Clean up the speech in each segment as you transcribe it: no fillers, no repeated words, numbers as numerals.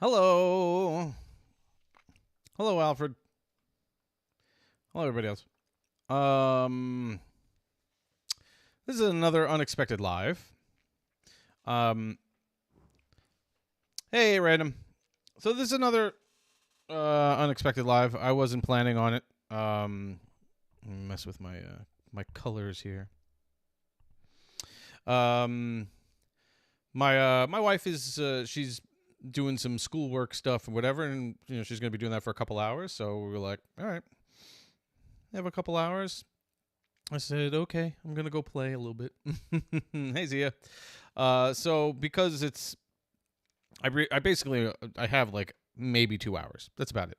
Hello. Hello, Alfred. Hello, everybody else. Um, this is another unexpected live. Um, hey, random. So this is another unexpected live. I wasn't planning on it. Mess with my colors here. Um, my wife is she's doing some schoolwork stuff or whatever, and she's gonna be doing that for a couple hours. So we were like, all right, have a couple hours. I said, okay, I'm going to go play a little bit. Hey, Zia. So because I basically, I have like maybe 2 hours. That's about it.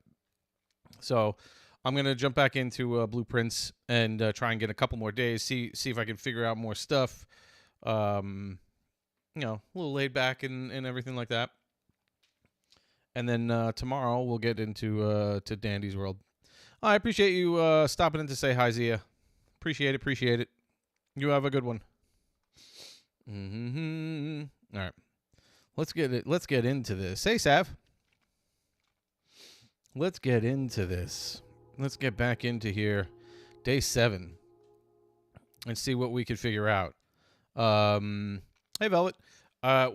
So I'm going to jump back into Blueprints and try and get a couple more days, see if I can figure out more stuff. A little laid back and everything like that. And then tomorrow we'll get into to Dandy's World. I appreciate you stopping in to say hi, Zia. Appreciate it. You have a good one. All right. Let's get into this. Hey, Sav. Let's get into this. Let's get back into here. Day 7. And see what we can figure out. Hey, Velvet.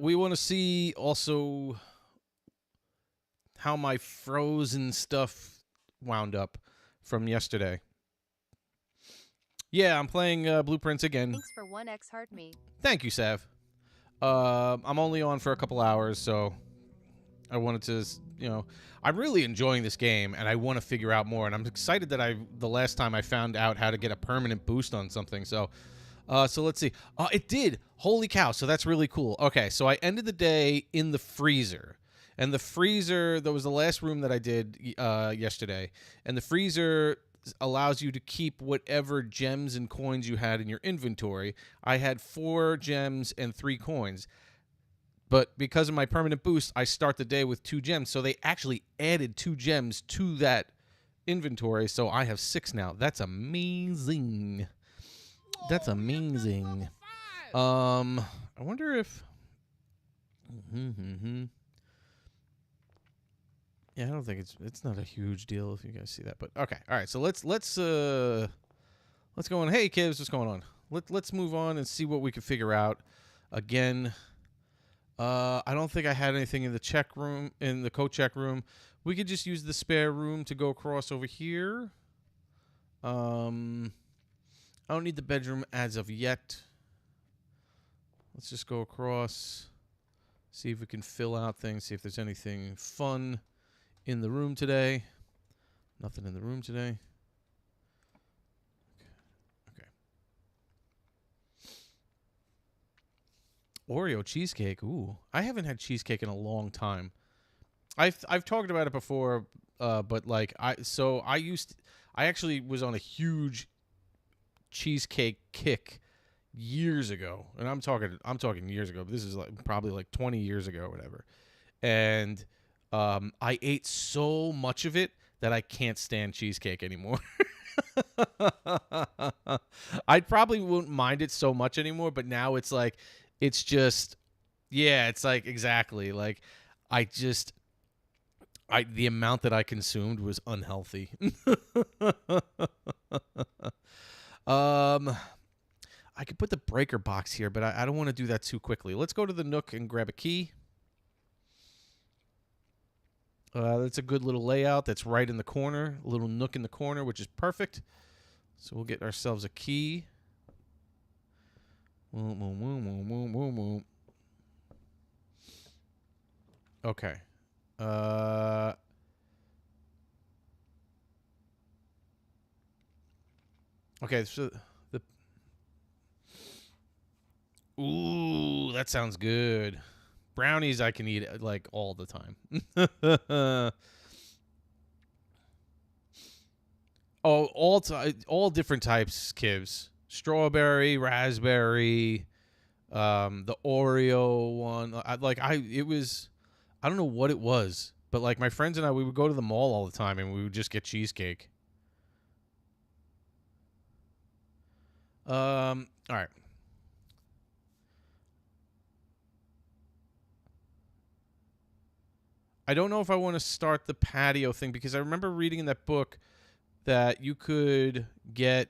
We want to see also how my frozen stuff wound up from yesterday. Yeah, I'm playing Blueprints again. Thanks for 1x heart me. Thank you, Sav. I'm only on for a couple hours, so I wanted to, I'm really enjoying this game, and I want to figure out more. And I'm excited that the last time I found out how to get a permanent boost on something. So let's see. It did. Holy cow! So that's really cool. Okay, so I ended the day in the freezer. And the freezer, that was the last room that I did yesterday. And the freezer allows you to keep whatever gems and coins you had in your inventory. I had 4 gems and 3 coins. But because of my permanent boost, I start the day with 2 gems. So they actually added 2 gems to that inventory. So I have 6 now. That's amazing. That's amazing. I wonder if... Yeah, I don't think it's not a huge deal if you guys see that, but okay. All right, so let's go on. Hey, kids, what's going on? Let's move on and see what we can figure out. Again, I don't think I had anything in the check room, in the co-check room. We could just use the spare room to go across over here. I don't need the bedroom as of yet. Let's just go across, see if we can fill out things, see if there's anything fun in the room today. Nothing in the room today. Okay. Oreo cheesecake. Ooh, I haven't had cheesecake in a long time. I've talked about it before, but like I actually was on a huge cheesecake kick years ago, and I'm talking years ago. But this is like probably like 20 years ago or whatever, and I ate so much of it that I can't stand cheesecake anymore. I probably won't mind it so much anymore, but now it's like, it's just, yeah, it's like exactly like the amount that I consumed was unhealthy. I could put the breaker box here, but I don't want to do that too quickly. Let's go to the Nook and grab a key. That's a good little layout. That's right in the corner. A little nook in the corner, which is perfect. So we'll get ourselves a key. Okay. Okay, so the... Ooh, that sounds good. Brownies I can eat like all the time. Oh, all different types, Kivs. Strawberry, raspberry, the Oreo one. It was, I don't know what it was, but like my friends and I, we would go to the mall all the time and we would just get cheesecake. All right. I don't know if I want to start the patio thing because I remember reading in that book that you could get.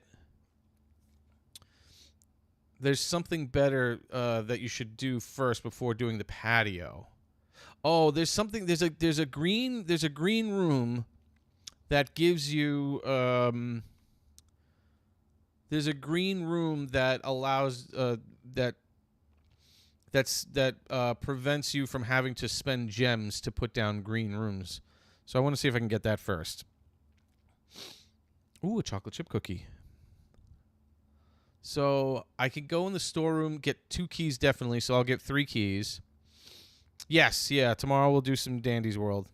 There's something better that you should do first before doing the patio. Oh, there's something. There's a green room that gives you. There's a green room that allows that prevents you from having to spend gems to put down green rooms. So I want to see if I can get that first. Ooh, a chocolate chip cookie. So I could go in the storeroom, get 2 keys definitely, so I'll get 3 keys. Yes, yeah, tomorrow we'll do some Dandy's World.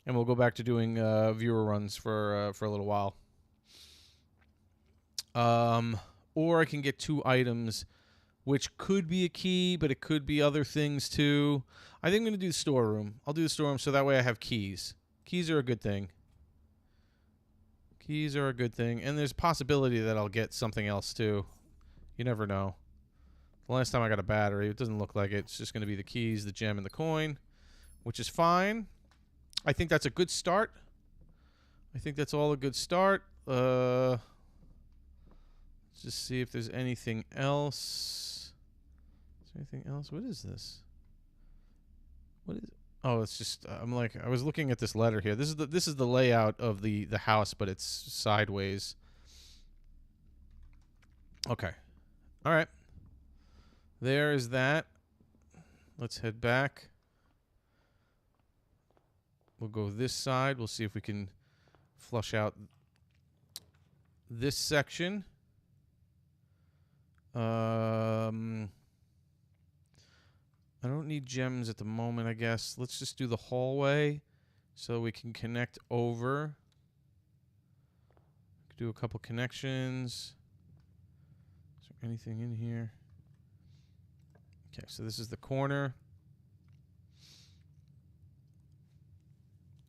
And we'll go back to doing viewer runs for a little while. Or I can get 2 items, which could be a key, but it could be other things too. I think I'm going to do the storeroom. I'll do the storeroom so that way I have keys. Keys are a good thing. Keys are a good thing. And there's a possibility that I'll get something else too. You never know. The last time I got a battery, it doesn't look like it. It's just going to be the keys, the gem, and the coin, which is fine. I think that's a good start. I think that's all a good start. Let's just see if there's anything else. Is there anything else? What is this? What is it? Oh, it's just I was looking at this letter here. This is the layout of the house, but it's sideways. Okay. All right. There is that. Let's head back. We'll go this side. We'll see if we can flush out this section. I don't need gems at the moment, I guess. Let's just do the hallway so we can connect over. Do a couple connections. Is there anything in here? Okay, so this is the corner.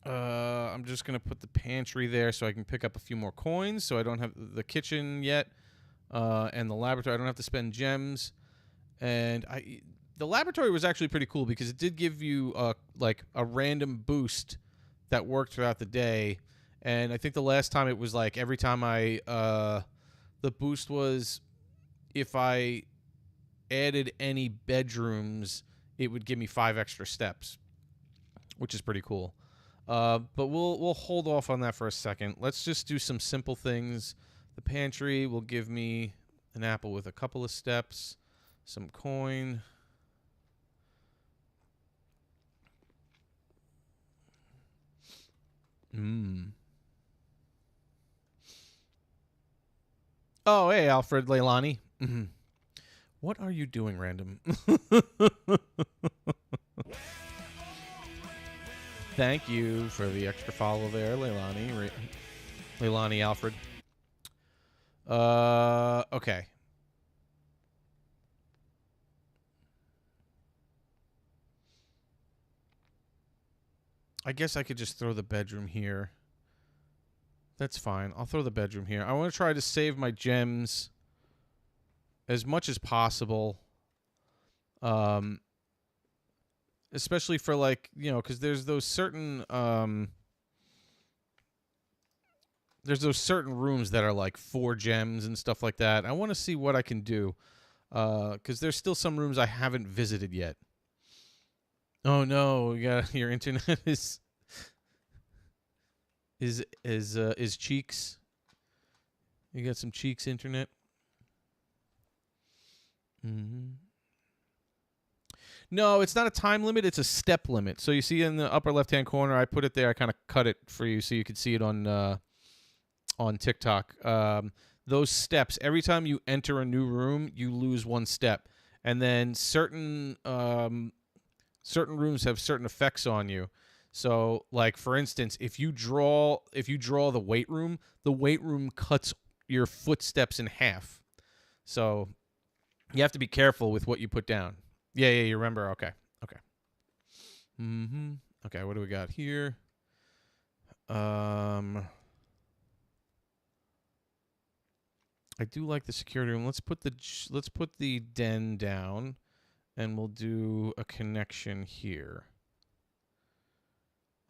I'm just going to put the pantry there so I can pick up a few more coins so I don't have the kitchen yet. And the laboratory, I don't have to spend gems. And the laboratory was actually pretty cool because it did give you like a random boost that worked throughout the day. And I think the last time it was like every time the boost was if I added any bedrooms, it would give me 5 extra steps, which is pretty cool. But we'll hold off on that for a second. Let's just do some simple things. The pantry will give me an apple with a couple of steps, some coin. Oh, hey, Alfred Leilani. What are you doing, random? Thank you for the extra follow there, Leilani. Leilani Alfred. Okay. I guess I could just throw the bedroom here. That's fine. I'll throw the bedroom here. I want to try to save my gems as much as possible. Especially for like, you know, because there's those certain rooms that are like 4 gems and stuff like that. I want to see what I can do. Because there's still some rooms I haven't visited yet. Oh no, your internet is Cheeks. You got some Cheeks internet. No, it's not a time limit. It's a step limit. So you see in the upper left-hand corner, I put it there. I kind of cut it for you so you could see it on TikTok. Those steps, every time you enter a new room, you lose 1 step. And then certain rooms have certain effects on you. So, like for instance, if you draw the weight room cuts your footsteps in half. So you have to be careful with what you put down. Yeah, you remember. Okay. Okay, what do we got here? I do like the security room. Let's put the den down, and we'll do a connection here.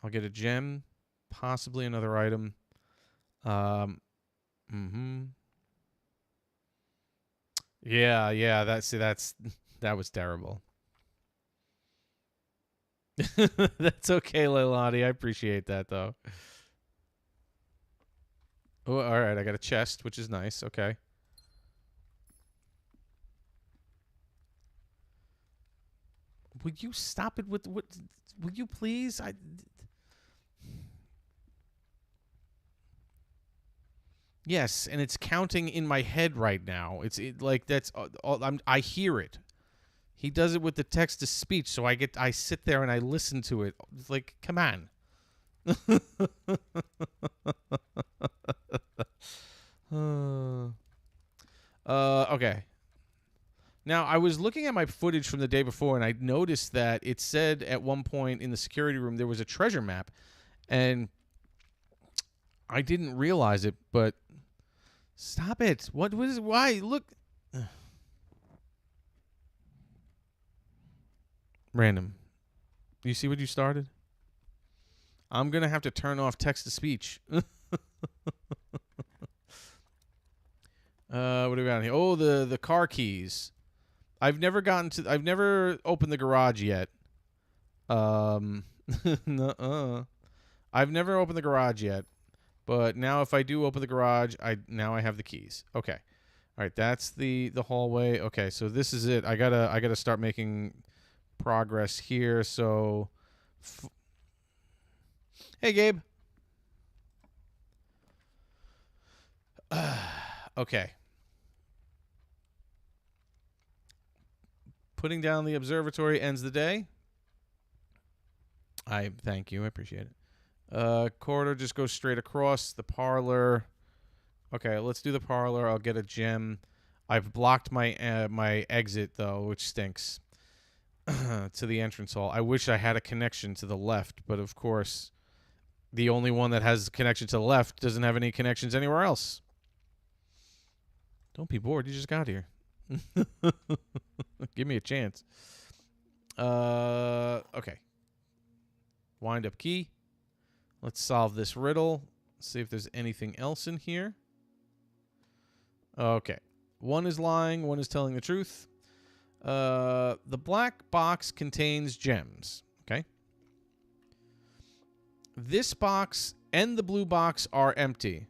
I'll get a gem, possibly another item. Yeah. That was terrible. That's okay, Leilani. I appreciate that though. Oh, all right. I got a chest, which is nice. Okay. Would you stop it with what? Would you please? Yes, and it's counting in my head right now. Like that's all, I hear it. He does it with the text to speech, so I sit there and I listen to it. It's like, come on. Okay. Now, I was looking at my footage from the day before, and I noticed that it said at one point in the security room there was a treasure map, and I didn't realize it, but stop it. What was why? Look. Random. You see what you started? I'm going to have to turn off text to speech. What do we got here? Oh, the car keys. I've never opened the garage yet. Nuh-uh. I've never opened the garage yet. But now if I do open the garage, I have the keys. Okay. All right, that's the hallway. Okay, so this is it. I got to start making progress here. So hey, Gabe. Okay. Putting down the observatory ends the day. I thank you. I appreciate it. Corridor just goes straight across. The parlor. Okay, let's do the parlor. I'll get a gem. I've blocked my my exit though, which stinks. To the entrance hall. I wish I had a connection to the left, but of course, the only one that has a connection to the left doesn't have any connections anywhere else. Don't be bored. You just got here. Give me a chance. Okay. Wind up key. Let's solve this riddle. See if there's anything else in here. Okay. One is lying, one is telling the truth. The black box contains gems. Okay. This box and the blue box are empty.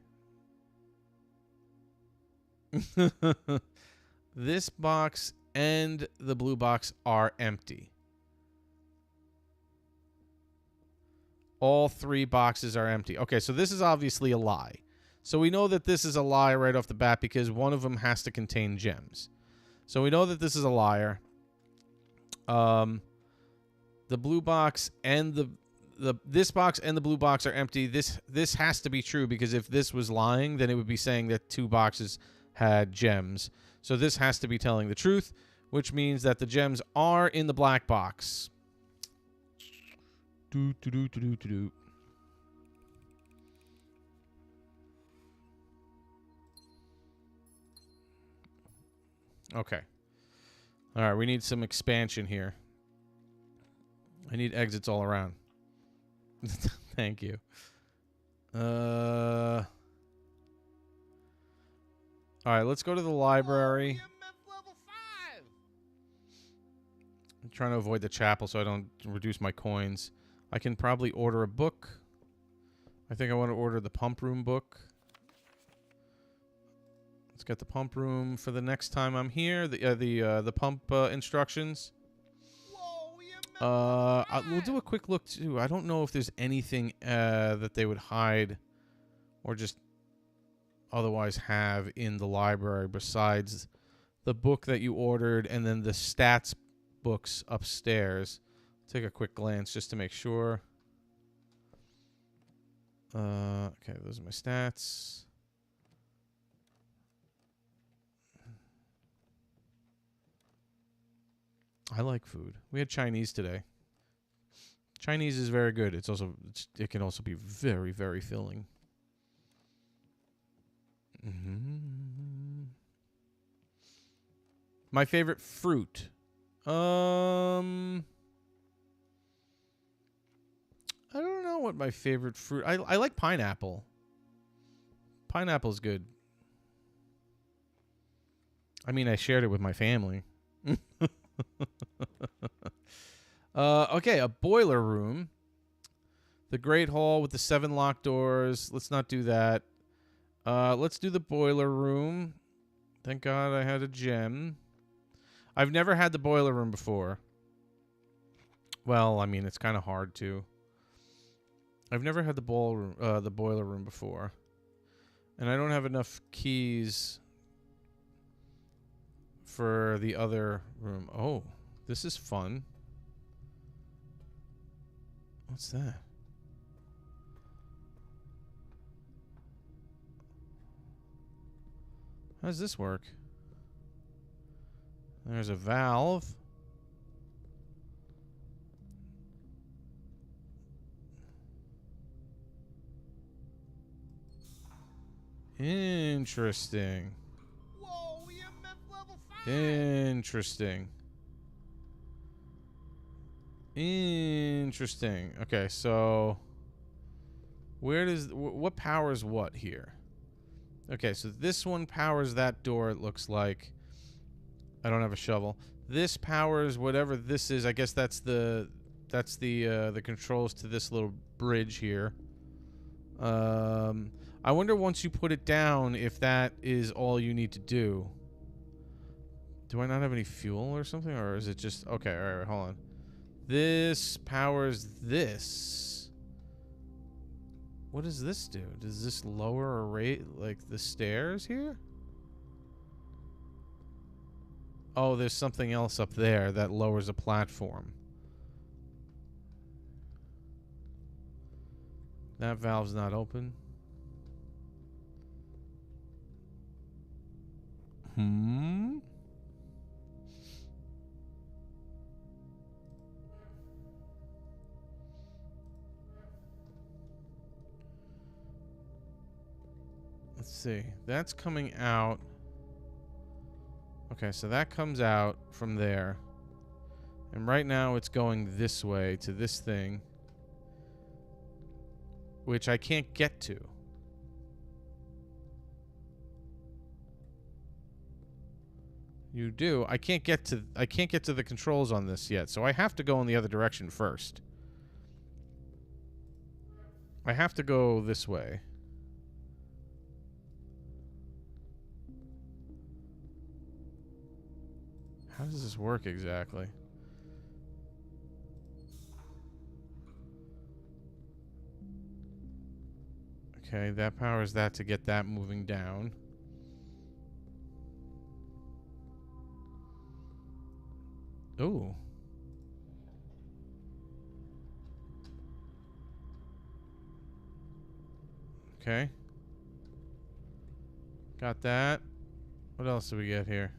This box and the blue box are empty. All three boxes are empty. Okay, so this is obviously a lie. So we know that this is a lie right off the bat because one of them has to contain gems. So we know that this is a liar. The blue box and this box and the blue box are empty. This has to be true because if this was lying, then it would be saying that two boxes had gems. So this has to be telling the truth, which means that the gems are in the black box. Okay. All right, we need some expansion here. I need exits all around. Thank you. All right, let's go to the library. I'm trying to avoid the chapel so I don't reduce my coins. I can probably order a book. I think I want to order the pump room book. Let's get the pump room for the next time I'm here. The pump instructions. We'll do a quick look too. I don't know if there's anything that they would hide or just otherwise have in the library besides the book that you ordered and then the stats books upstairs. Take a quick glance just to make sure. Okay, those are my stats. I like food. We had Chinese today. Chinese is very good. It can also be very, very filling. My favorite fruit. I don't know what my favorite fruit... I like pineapple. Pineapple's good. I mean, I shared it with my family. Okay, a boiler room. The Great Hall with the 7 locked doors. Let's not do that. Let's do the boiler room. Thank God I had a gem. I've never had the boiler room before. Well, I mean, it's kind of hard to. I've never had the boiler room before. And I don't have enough keys for the other room. Oh, this is fun. What's that? How does this work? There's a valve. Interesting. Whoa, EMF level 5. Interesting. Interesting. Okay, so where does what powers what here? Okay, so this one powers that door, it looks like. I don't have a shovel. This powers whatever this is. I guess that's the controls to this little bridge here. I wonder once you put it down if that is all you need to do. Do I not have any fuel or something, or is it just okay? All right, hold on. This powers this. What does this do? Does this lower or rate like the stairs here? Oh, there's something else up there that lowers a platform. That valve's not open. Let's see. That's coming out. Okay, so that comes out from there. And right now it's going this way to this thing, which I can't get to. You do. I can't get to the controls on this yet, so I have to go in the other direction first. I have to go this way. How does this work exactly? Okay, that powers that to get that moving down. Ooh. Okay. Got that. What else do we get here?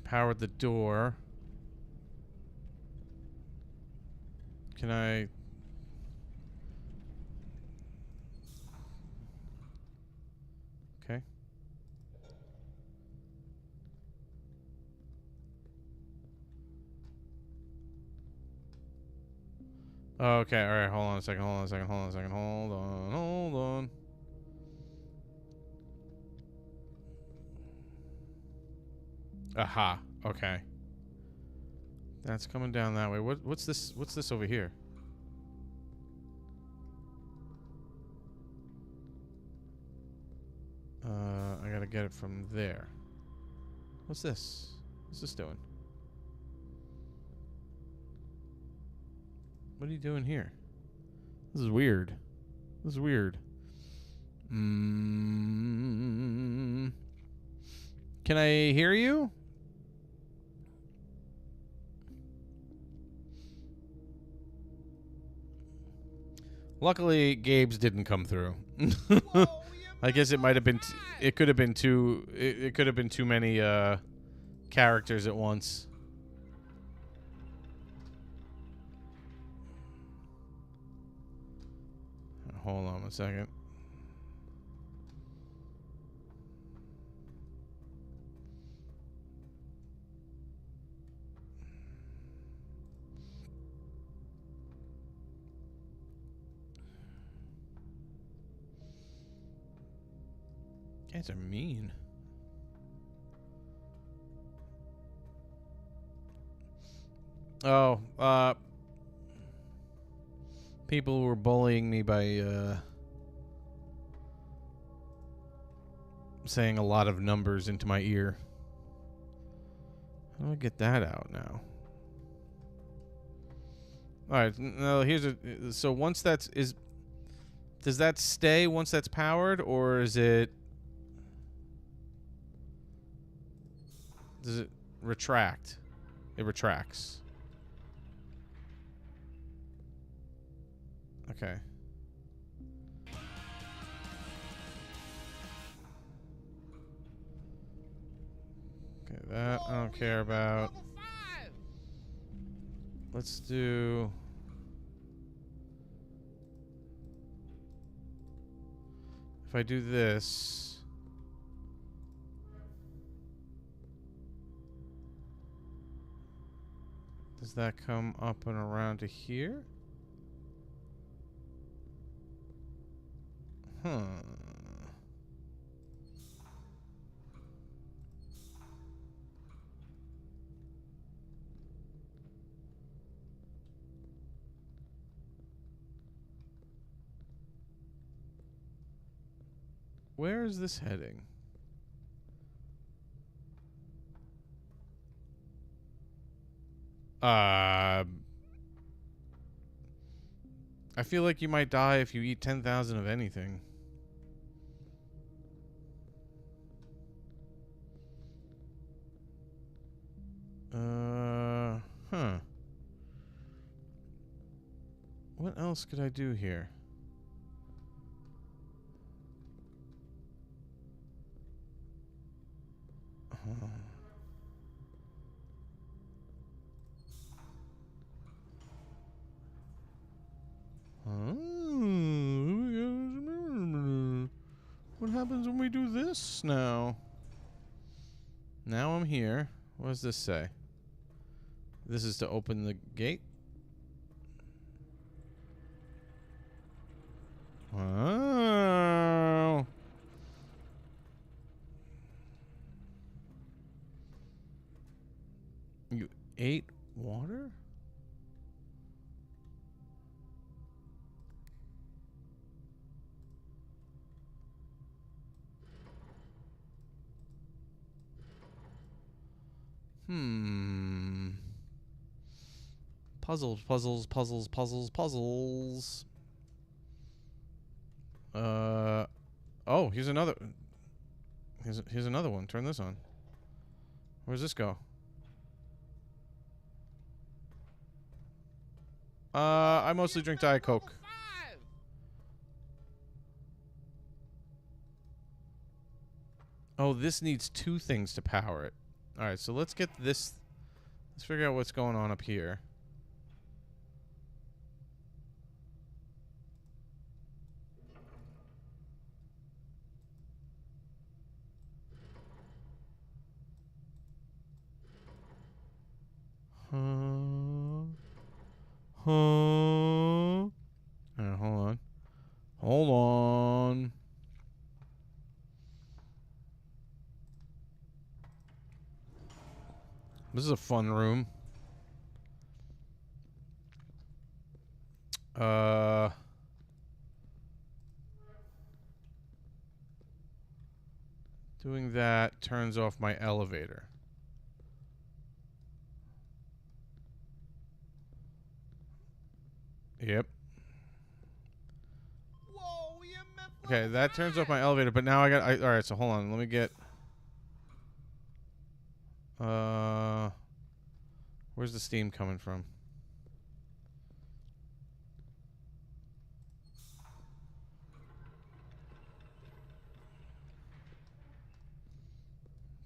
Powered the door. Can I... Okay. Okay, alright, hold on a second, hold on a second, hold on a second, hold on, hold on. Aha, okay. That's coming down that way. What's this over here? I gotta get it from there. What's this? What's this doing? What are you doing here? This is weird. This is weird. Can I hear you? Luckily, Gabe's didn't come through. I guess it might have been. It could have been too. It could have been too many characters at once. Hold on a second. Guys are mean. Oh, people were bullying me by saying a lot of numbers into my ear. How do I get that out now? All right, no, here's a. So once does that stay once that's powered, or is it? Does it retract? It retracts. Okay. Okay, that I don't care about. Level 5. Let's do. If I do this. Does that come up and around to here? Huh. Where is this heading? I feel like you might die if you eat 10,000 of anything. Huh. What else could I do here? What happens when we do this now? Now I'm here. What does this say? This is to open the gate. Oh. You ate water? Puzzles, puzzles, puzzles, puzzles, puzzles. Oh, here's another. Here's another one. Turn this on. Where's this go? I mostly drink Diet Coke. Level 5. Oh, this needs two things to power it. All right, so let's get this. Let's figure out what's going on up here. All right, hold on. Hold on. This is a fun room. Doing that turns off my elevator. Yep. Whoa, EMF Okay, level that turns off 5. my elevator, but now all right, so hold on. Let me get where's the steam coming from?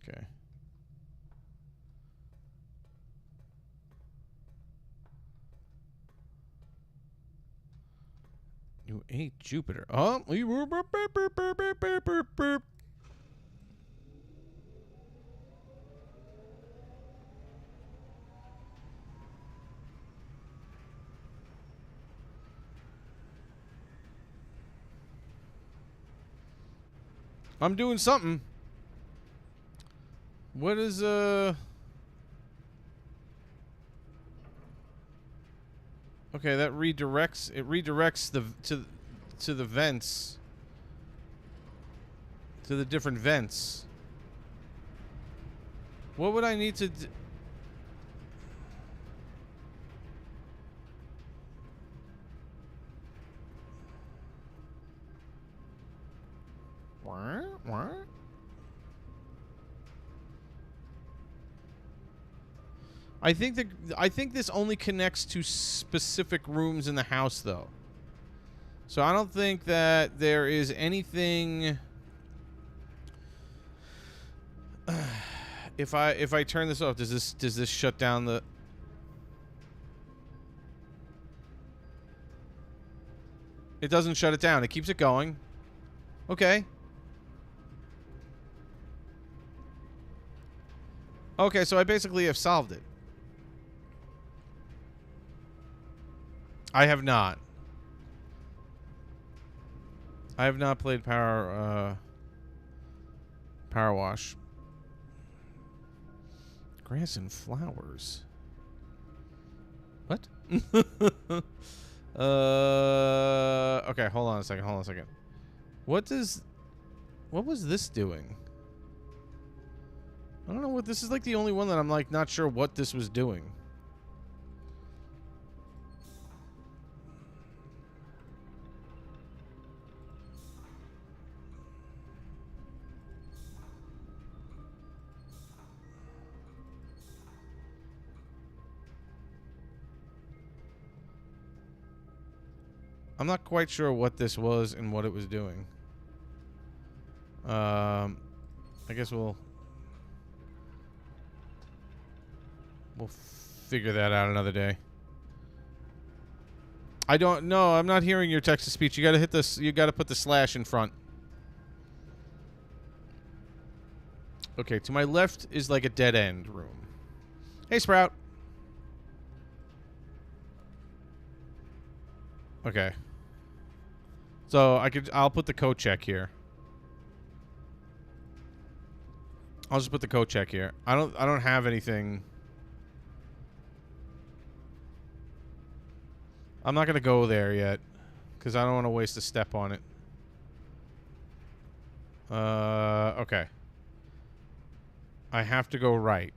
Okay. You ate Jupiter. Oh, I'm doing something. What is Okay, that redirects. It redirects to the vents. To the different vents. What would I need to do? What? I think this only connects to specific rooms in the house, though. So I don't think that there is anything. If I turn this off, does this shut down the? It doesn't shut it down. It keeps it going. Okay. Okay, so I basically have solved it. I have not. I have not played Power Wash. Grass and flowers. What? Okay, hold on a second. What was this doing? I don't know what this is, like the only one that I'm like not sure what this was doing. I'm not quite sure what this was and what it was doing. I guess we'll figure that out another day. I don't know. I'm not hearing your text to speech. You got to hit this. You got to put the slash in front. Okay, to my left is like a dead end room. Hey, Sprout. Okay. So I'll put the code check here. I'll just put the code check here. I don't have anything. I'm not gonna go there yet, because I don't want to waste a step on it. Okay. I have to go right.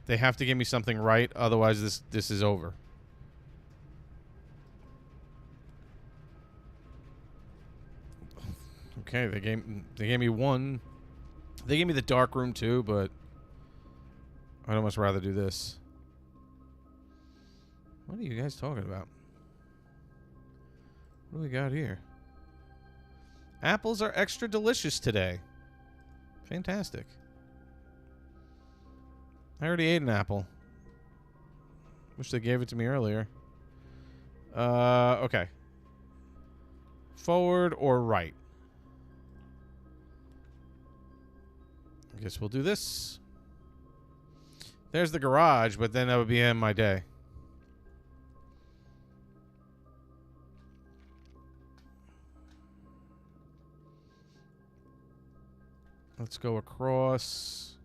They have to give me something right, otherwise this is over. Okay, they gave me one. They gave me the dark room too, but I'd almost rather do this. What are you guys talking about? What do we got here? Apples are extra delicious today. Fantastic. I already ate an apple. Wish they gave it to me earlier. Okay. Forward or right? I guess we'll do this. There's the garage, but then that would be in my day. Let's go across.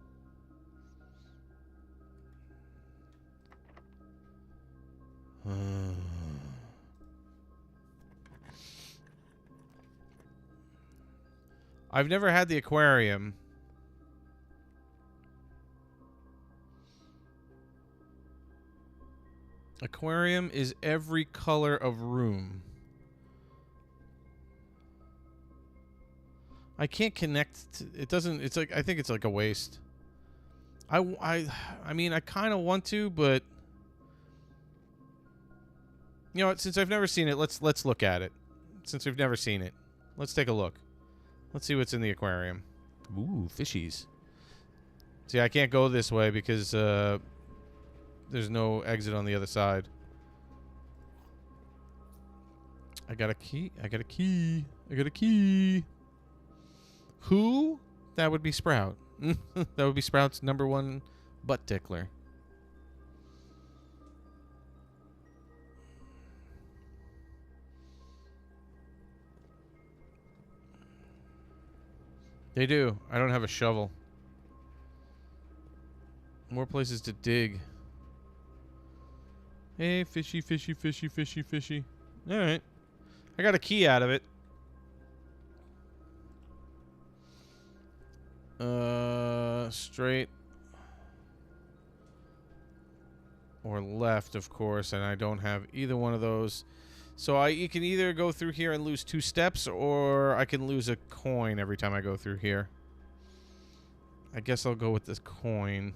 I've never had the aquarium. Aquarium is every color of room. I can't connect. It doesn't. It's like I think it's like a waste. I mean, I kind of want to, but you know what? Since I've never seen it, let's look at it. Since we've never seen it, let's take a look. Let's see what's in the aquarium. Ooh, fishies. See, I can't go this way because there's no exit on the other side. I got a key. I got a key. I got a key. Who? That would be Sprout. That would be Sprout's #1 butt tickler. They do. I don't have a shovel. More places to dig. Hey, fishy, fishy, fishy, fishy, fishy. All right. I got a key out of it. Straight or left, of course, and I don't have either one of those. So you can either go through here and lose 2 steps, or I can lose a coin every time I go through here. I guess I'll go with this coin.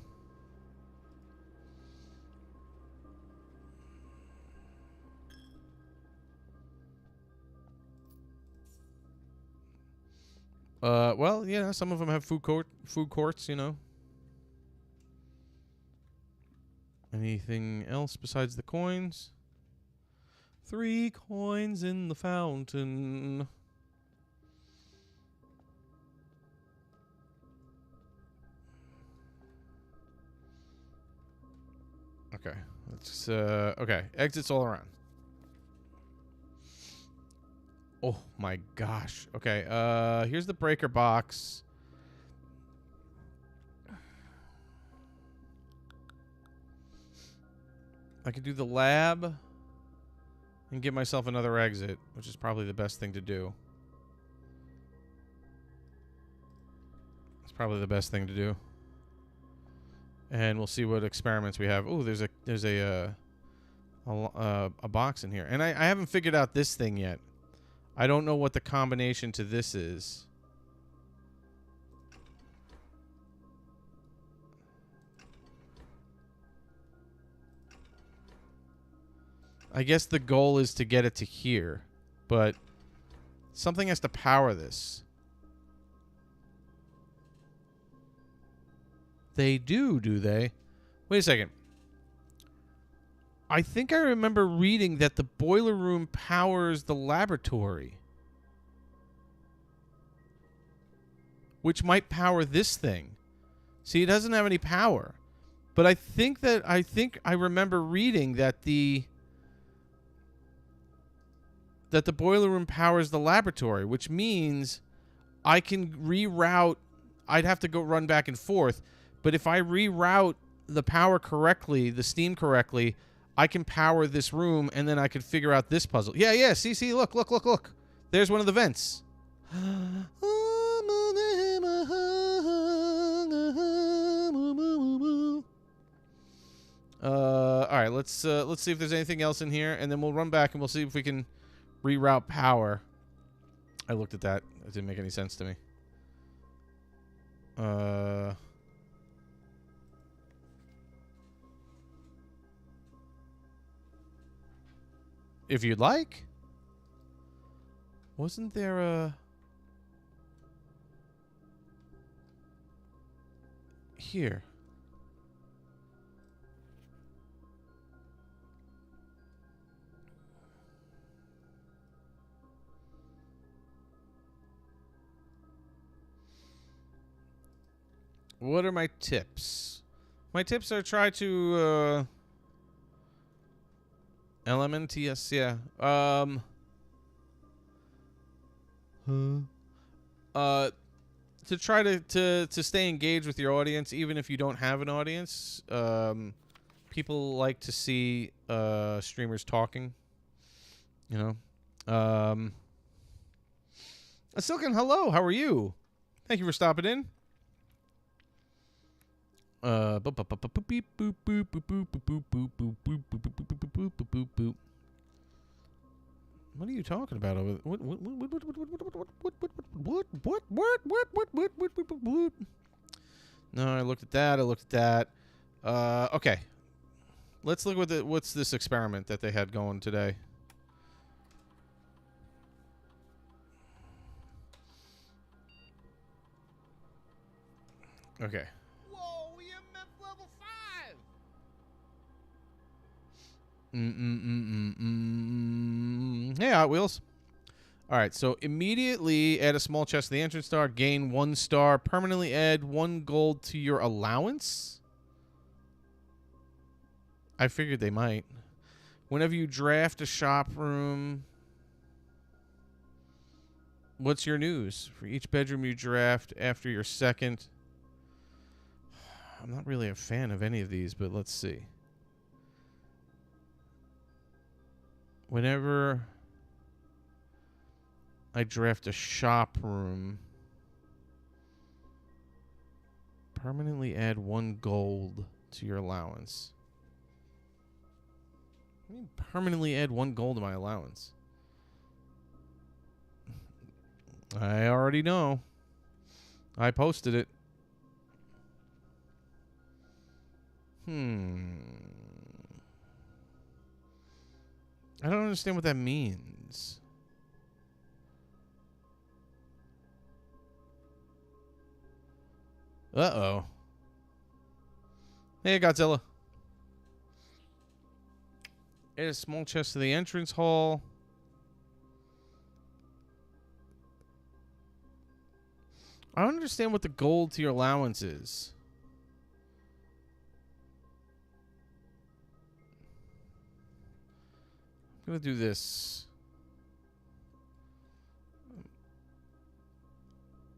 Well, yeah, some of them have food courts, you know. Anything else besides the coins? 3 coins in the fountain. Okay, let's, okay, exits all around. Oh my gosh. Okay, here's the breaker box. I could do the lab and give myself another exit, which is probably the best thing to do. It's probably the best thing to do. And we'll see what experiments we have. Oh, there's a box in here. And I haven't figured out this thing yet. I don't know what the combination to this is. I guess the goal is to get it to here, but something has to power this. They do they? Wait a second. I think I remember reading that the boiler room powers the laboratory, which might power this thing. See, it doesn't have any power, but I think I remember reading that the boiler room powers the laboratory, which means I can reroute. I'd have to go run back and forth, but if I reroute the power correctly, the steam correctly, I can power this room, and then I can figure out this puzzle. Yeah. See. Look. There's one of the vents. All right. Let's see if there's anything else in here, and then we'll run back and we'll see if we can reroute power. I looked at that. It didn't make any sense to me. If you'd like. Wasn't there a... Here. What are my tips? My tips are try to, LMNTS, yeah. To try to stay engaged with your audience, even if you don't have an audience. People like to see streamers talking, you know. Silken, hello, how are you? Thank you for stopping in. What are you talking about over there? What? No, I looked at that. Okay. Let's look at what's this experiment that they had going today. Okay. Whoa, EMF level 5! Hey, Hot Wheels. All right, so immediately add a small chest to the entrance star. Gain 1 star. Permanently add 1 gold to your allowance. I figured they might. Whenever you draft a shop room... What's your news? For each bedroom you draft after your second. I'm not really a fan of any of these, but let's see. Whenever I draft a shop room, permanently add 1 gold to your allowance. I mean, permanently add 1 gold to my allowance. I already know. I posted it. I don't understand what that means. Uh-oh. Hey, Godzilla. Add a small chest to the entrance hall. I don't understand what the gold to your allowance is. I'm going to do this.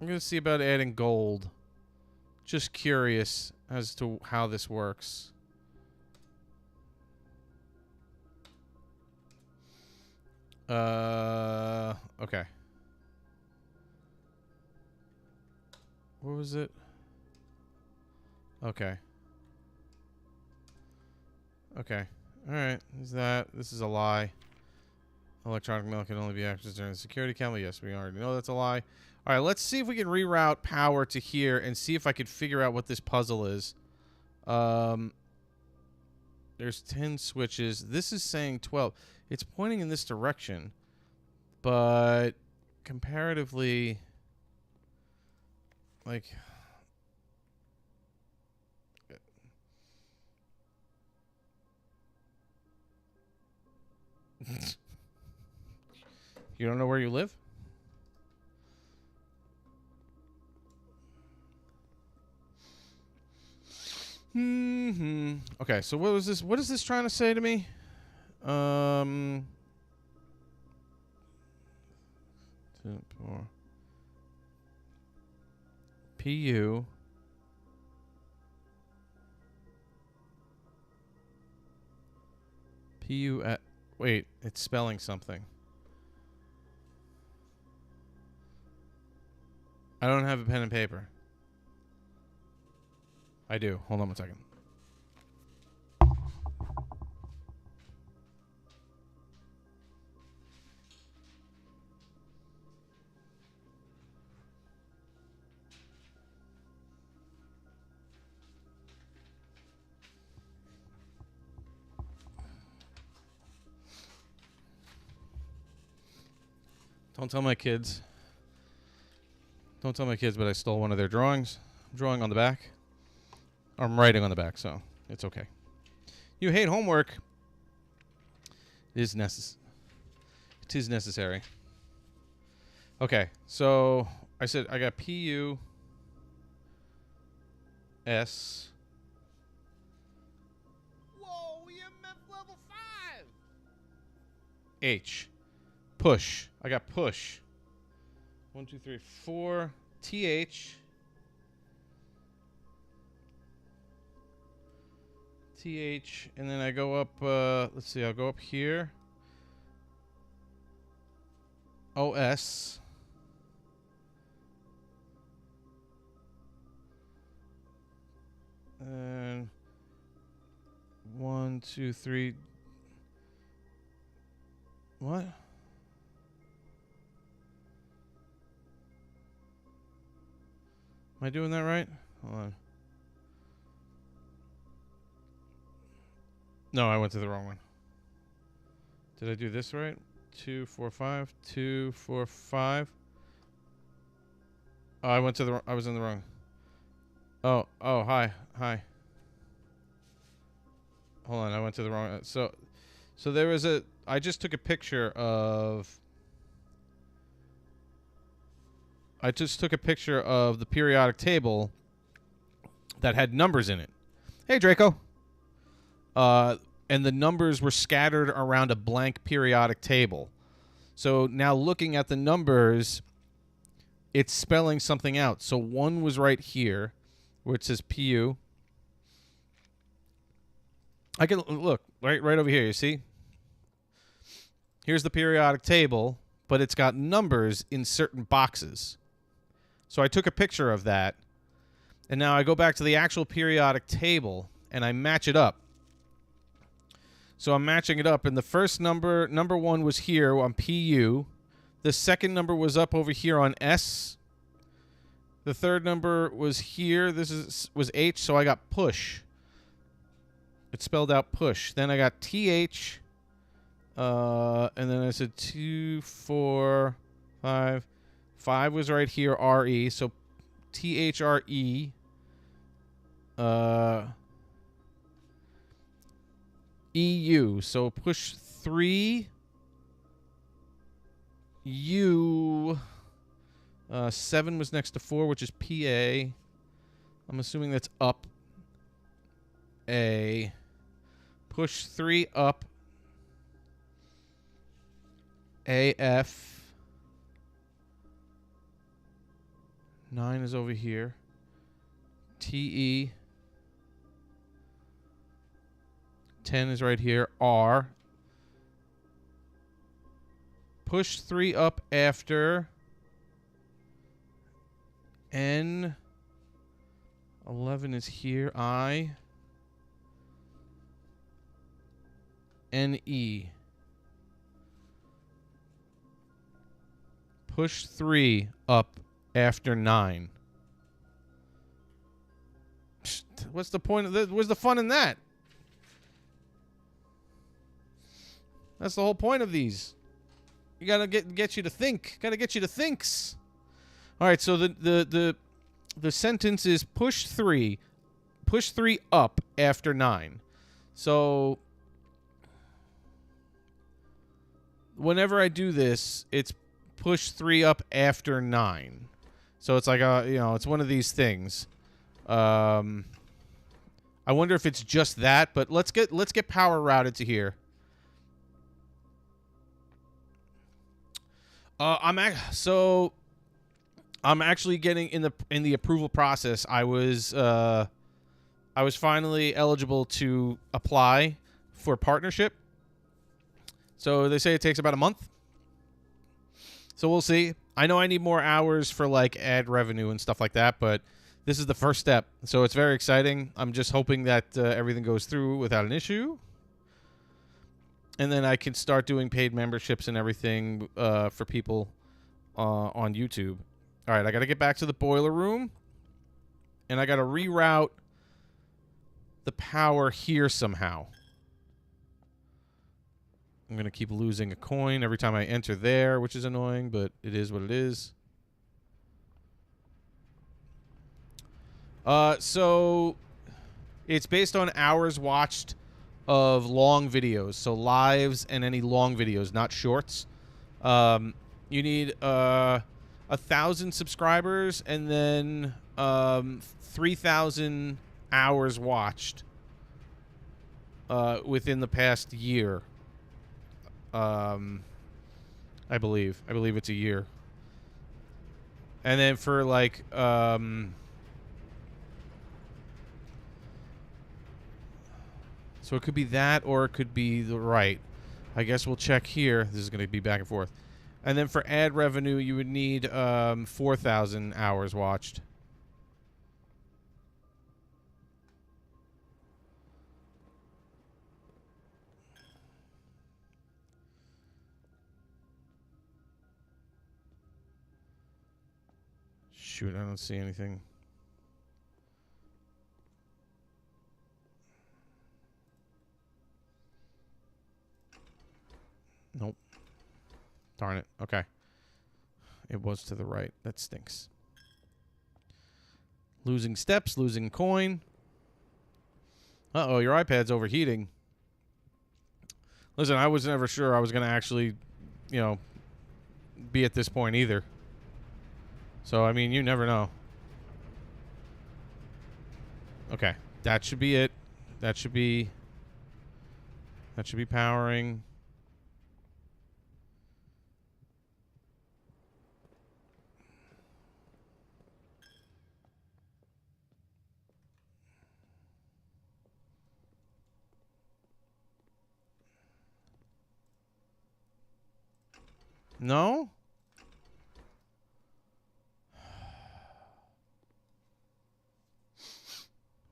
I'm going to see about adding gold. Just curious as to how this works. Okay. What was it? Okay. Okay. Alright. This is a lie. Electronic mail can only be accessed during the security camera. Yes, we already know that's a lie. Alright, let's see if we can reroute power to here and see if I could figure out what this puzzle is. There's 10 switches. This is saying 12. It's pointing in this direction. But comparatively, like, you don't know where you live? Okay, so what was this? What is this trying to say to me? PU. PU at, wait, it's spelling something. I don't have a pen and paper. I do. Hold on one second. Don't tell my kids. Don't tell my kids, but I stole one of their drawings. I'm drawing on the back. I'm writing on the back, so it's okay. You hate homework. It is necessary. Okay, so I said I got PU S. Whoa, EMF level 5! H. Push. I got push. 1, 2, 3, 4. TH. TH. And then I go up, let's see, I'll go up here. OS. And 1, 2, 3. What? Am I doing that right? Hold on. No, I went to the wrong one. Did I do this right? 2, 4, 5. 2, 4, 5. Oh, I went to the. I was in the wrong. Oh, hi. Hold on, I went to the wrong. So there was a. I just took a picture of. I just took a picture of the periodic table that had numbers in it. Hey, Draco. And the numbers were scattered around a blank periodic table. So now looking at the numbers, it's spelling something out. So 1 was right here, where it says PU. I can look right over here. You see? Here's the periodic table, but it's got numbers in certain boxes. So I took a picture of that, and now I go back to the actual periodic table, and I match it up. So I'm matching it up, and the first number 1 was here on PU. The second number was up over here on S. The third number was here. This was H, so I got push. It spelled out push. Then I got TH, and then I said 2, 4, 5. 5 was right here, RE, so THRE. EU, so push 3. U. 7 was next to 4, which is PA. I'm assuming that's up. A. Push 3 up. AF. 9 is over here. TE. 10 is right here. R. Push 3 up after N. 11 is here. I. NE. Push 3 up after 9. What's the point of this? What's the fun in that? That's the whole point of these. You gotta get you to think. Gotta get you to thinks. All right. So the sentence is push 3 up after 9. So whenever I do this, it's push 3 up after 9. So it's like it's one of these things. I wonder if it's just that, but let's get power routed to here. I'm actually getting in the approval process. I was finally eligible to apply for partnership. So they say it takes about a month. So we'll see. I know I need more hours for like ad revenue and stuff like that, but this is the first step. So it's very exciting. I'm just hoping that everything goes through without an issue. And then I can start doing paid memberships and everything for people on YouTube. All right, I got to get back to the boiler room. And I got to reroute the power here somehow. I'm going to keep losing a coin every time I enter there, which is annoying, but it is what it is. So it's based on hours watched of long videos, so lives and any long videos, not shorts. You need 1,000 subscribers and then 3,000 hours watched within the past year. I believe it's a year. And then for like so it could be that, or it could be the right. I guess we'll check here. This is going to be back and forth. And then for ad revenue, you would need 4,000 hours watched. Shoot, I don't see anything. Nope. Darn it. Okay. It was to the right. That stinks. Losing steps, losing coin. Uh-oh, your iPad's overheating. Listen, I was never sure I was going to actually, be at this point either. So, I mean, you never know. Okay. That should be it. That should be powering. No?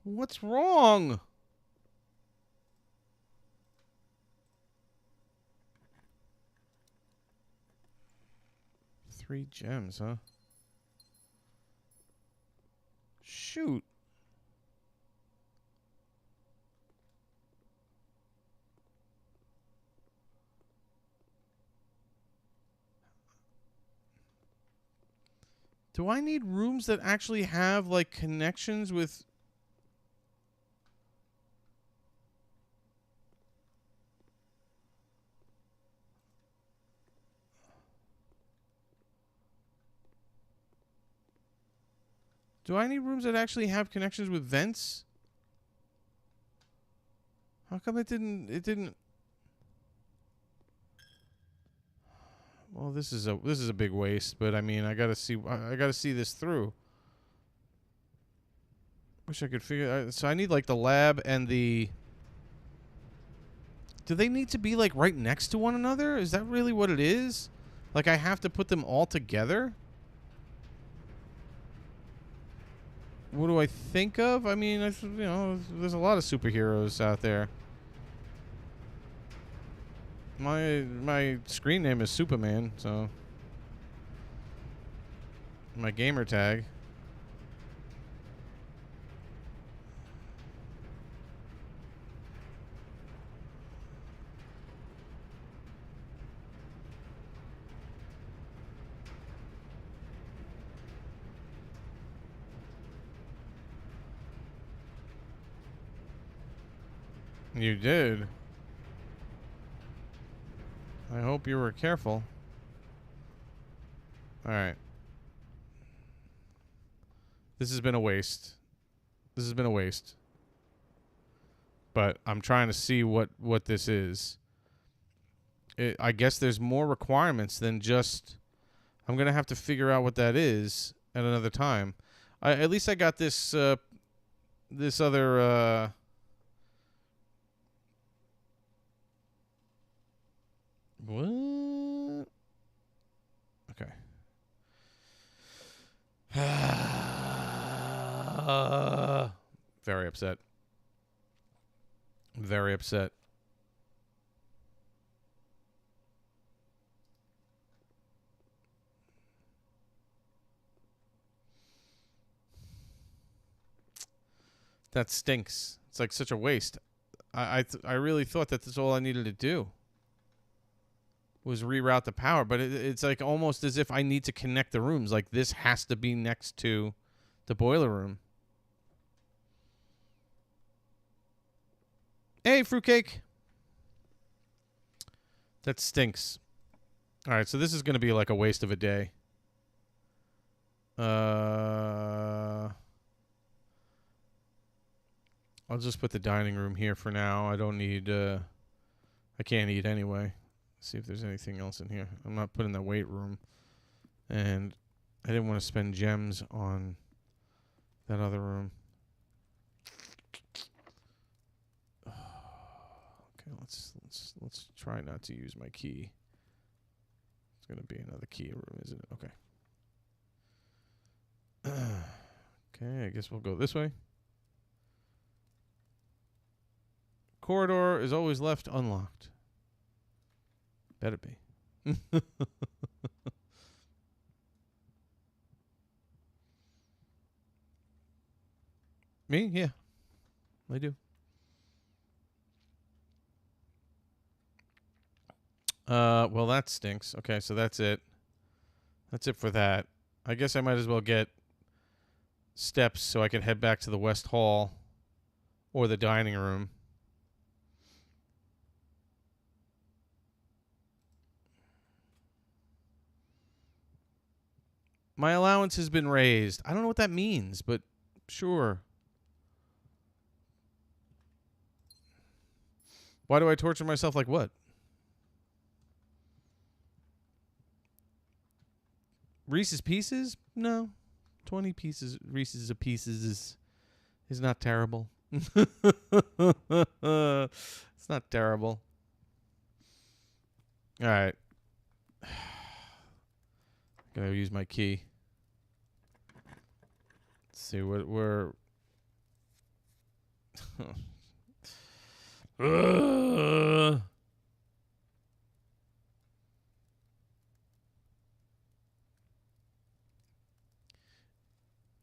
What's wrong? Three gems, huh? Shoot. Do I need rooms that actually have, like, connections with... Do I need rooms that actually have connections with vents? How come it didn't... Well, this is a big waste, but I mean, I gotta see this through. Wish I could figure. So I need like the lab and the. Do they need to be like right next to one another? Is that really what it is? Like I have to put them all together? What do I think of? I mean, there's a lot of superheroes out there. My screen name is Superman, so my gamer tag. You did. I hope you were careful. All right. This has been a waste. This has been a waste. But I'm trying to see what this is. I guess there's more requirements than just... I'm going to have to figure out what that is at another time. At least I got this this other... What? Okay. Very upset. Very upset. That stinks. It's like such a waste. I really thought that that's all I needed to do. Was reroute the power, but it's like almost as if I need to connect the rooms. Like this has to be next to the boiler room. Hey, fruitcake. That stinks. All right, so this is going to be like a waste of a day. I'll just put the dining room here for now. I don't need... I can't eat anyway. See if there's anything else in here. I'm not putting the weight room. And I didn't want to spend gems on that other room. Okay, let's try not to use my key. It's gonna be another key room, isn't it? Okay. Okay, I guess we'll go this way. Corridor is always left unlocked. Better be. Me? Yeah. I do. Well, that stinks. Okay, so that's it. That's it for that. I guess I might as well get steps so I can head back to the West Hall or the dining room. My allowance has been raised. I don't know what that means, but sure. Why do I torture myself like what? Reese's Pieces? No. 20 pieces, Reese's of Pieces is not terrible. It's not terrible. All right. Gotta use my key. Let's see what we're.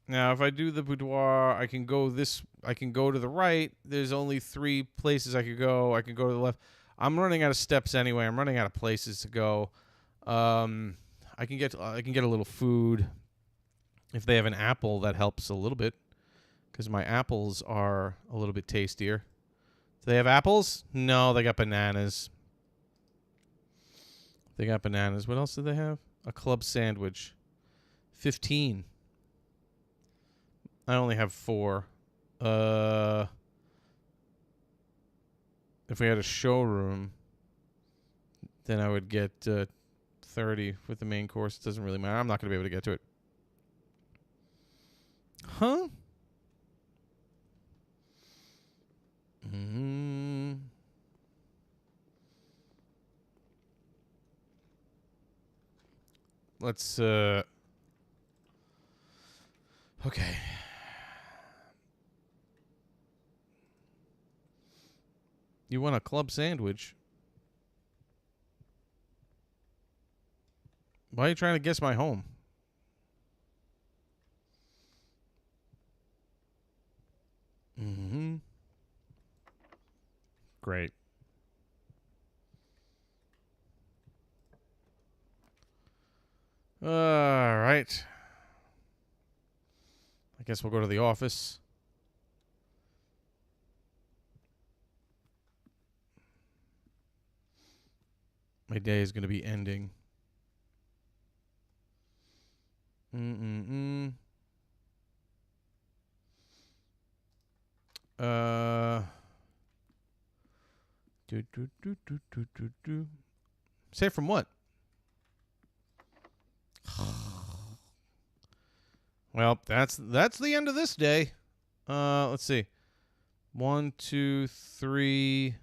Now, if I do the boudoir, I can go this. I can go to the right. There's only 3 places I could go. I can go to the left. I'm running out of steps anyway. I'm running out of places to go. I can get a little food. If they have an apple, that helps a little bit, because my apples are a little bit tastier. Do they have apples? No, they got bananas. They got bananas. What else do they have? A club sandwich. 15. I only have 4. If we had a showroom, then I would get 30 with the main course. It doesn't really matter. I'm not going to be able to get to it. Huh? Let's okay. You want a club sandwich? Why are you trying to guess my home? Great. All right. I guess we'll go to the office. My day is going to be ending. Say from what? Well, that's the end of this day. Let's see. 1, 2, 3.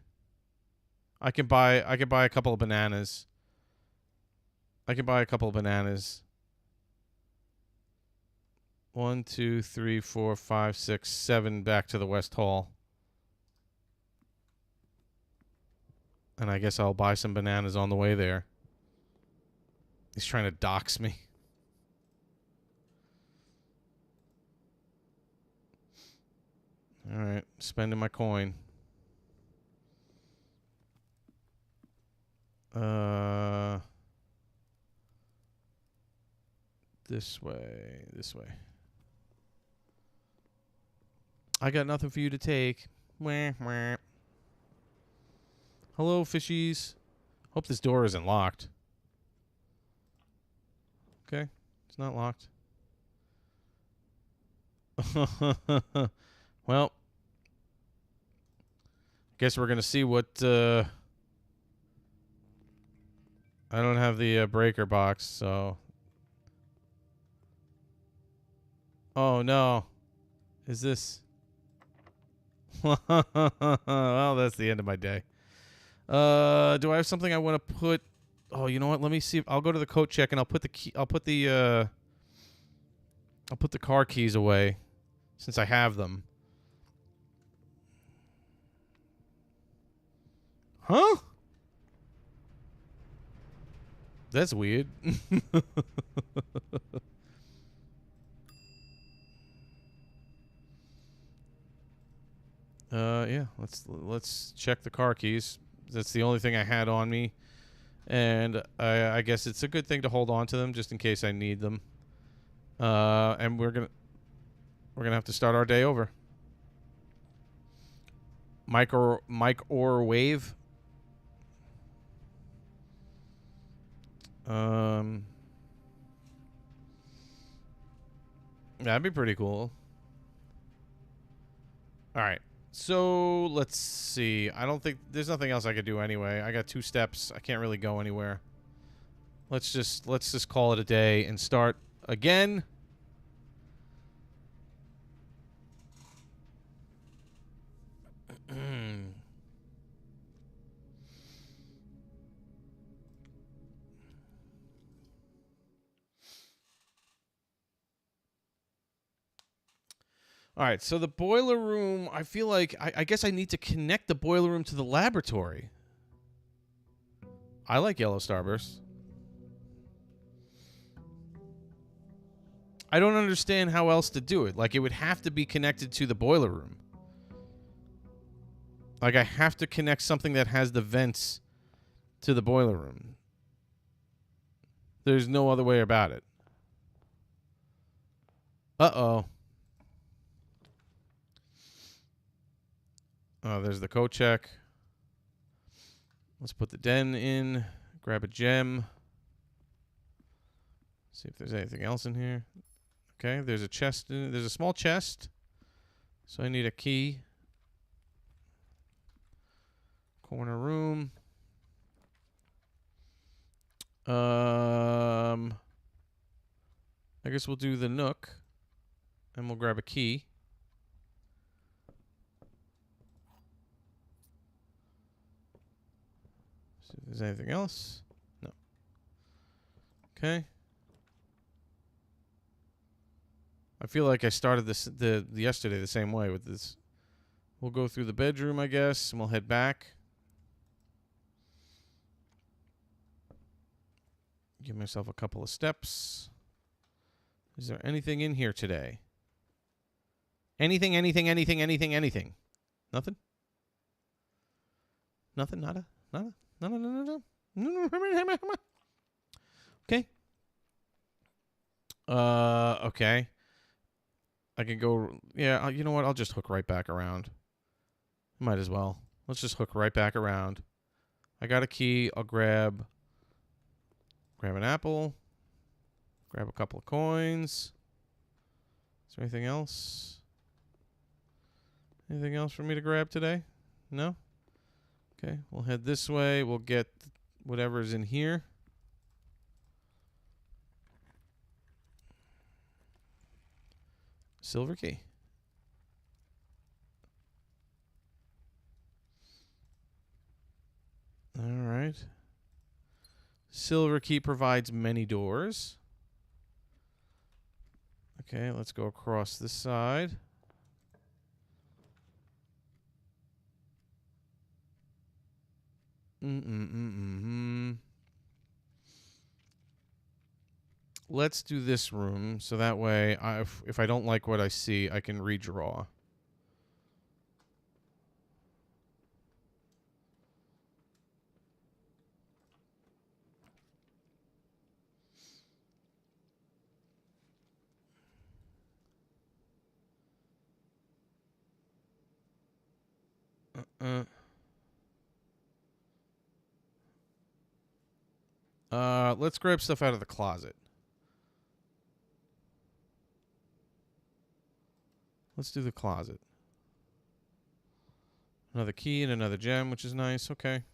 I can buy a couple of bananas. 1, 2, 3, 4, 5, 6, 7 back to the West Hall. And I guess I'll buy some bananas on the way there. He's trying to dox me. All right, spending my coin. This way. I got nothing for you to take. Wah, wah. Hello, fishies. Hope this door isn't locked. Okay, it's not locked. Well, guess we're gonna see what. I don't have the breaker box, so. Oh no, is this? Well, that's the end of my day. Do I have something I want to put? Oh, you know what? Let me see. I'll go to the coat check and I'll put the key. I'll put the car keys away, since I have them. Huh? That's weird. Yeah. Let's check the car keys. That's the only thing I had on me, and I guess it's a good thing to hold on to them just in case I need them. And we're gonna have to start our day over. Mike or wave. That'd be pretty cool. All right. So let's see. I don't think there's nothing else I could do anyway. I got 2 steps. I can't really go anywhere. Let's just call it a day and start again. All right, so the boiler room, I feel like I guess I need to connect the boiler room to the laboratory. I like yellow starbursts. I don't understand how else to do it. Like, it would have to be connected to the boiler room. Like, I have to connect something that has the vents to the boiler room. There's no other way about it. Uh-oh. Oh, there's the code check. Let's put the den in. Grab a gem. See if there's anything else in here. Okay, there's a chest. There's a small chest. So I need a key. Corner room. I guess we'll do the nook. And we'll grab a key. See if there's anything else. No. Okay. I feel like I started this yesterday the same way with this. We'll go through the bedroom, I guess, and we'll head back. Give myself a couple of steps. Is there anything in here today? Anything? Nothing? Nothing? Nada? Okay. Okay. I can go... Yeah, you know what? I'll just hook right back around. Might as well. Let's just hook right back around. I got a key. I'll grab an apple. Grab a couple of coins. Is there anything else? Anything else for me to grab today? No? Okay, we'll head this way. We'll get whatever's in here. Silver key. All right. Silver key provides many doors. Okay, let's go across this side. Let's do this room, so that way, if I don't like what I see, I can redraw. Let's grab stuff out of the closet. Let's do the closet. Another key and another gem, which is nice. Okay.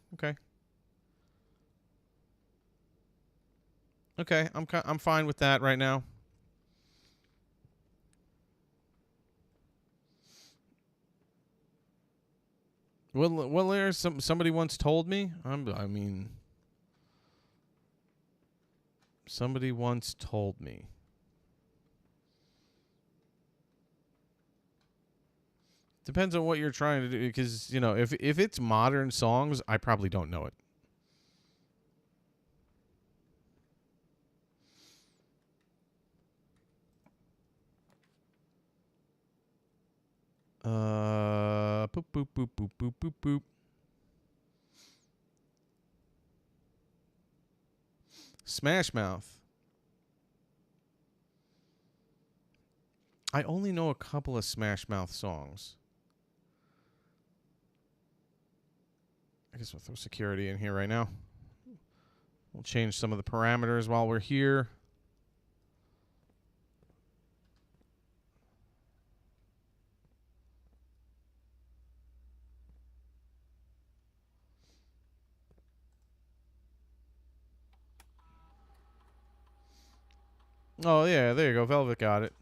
Okay, I'm fine with that right now. Well, there's somebody once told me. Somebody once told me. Depends on what you're trying to do, because if it's modern songs, I probably don't know it. Boop boop boop boop boop boop boop. Smash Mouth. I only know a couple of Smash Mouth songs. I guess we'll throw security in here right now. We'll change some of the parameters while we're here. Oh, yeah, there you go. Velvet got it.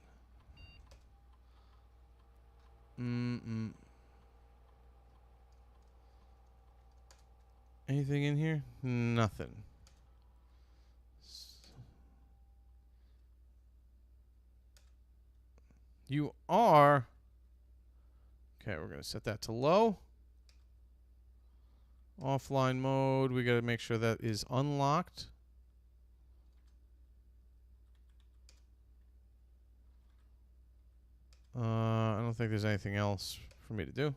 Anything in here? Nothing. You are Okay, we're going to set that to low. Offline mode, we got to make sure that is unlocked. I don't think there's anything else for me to do.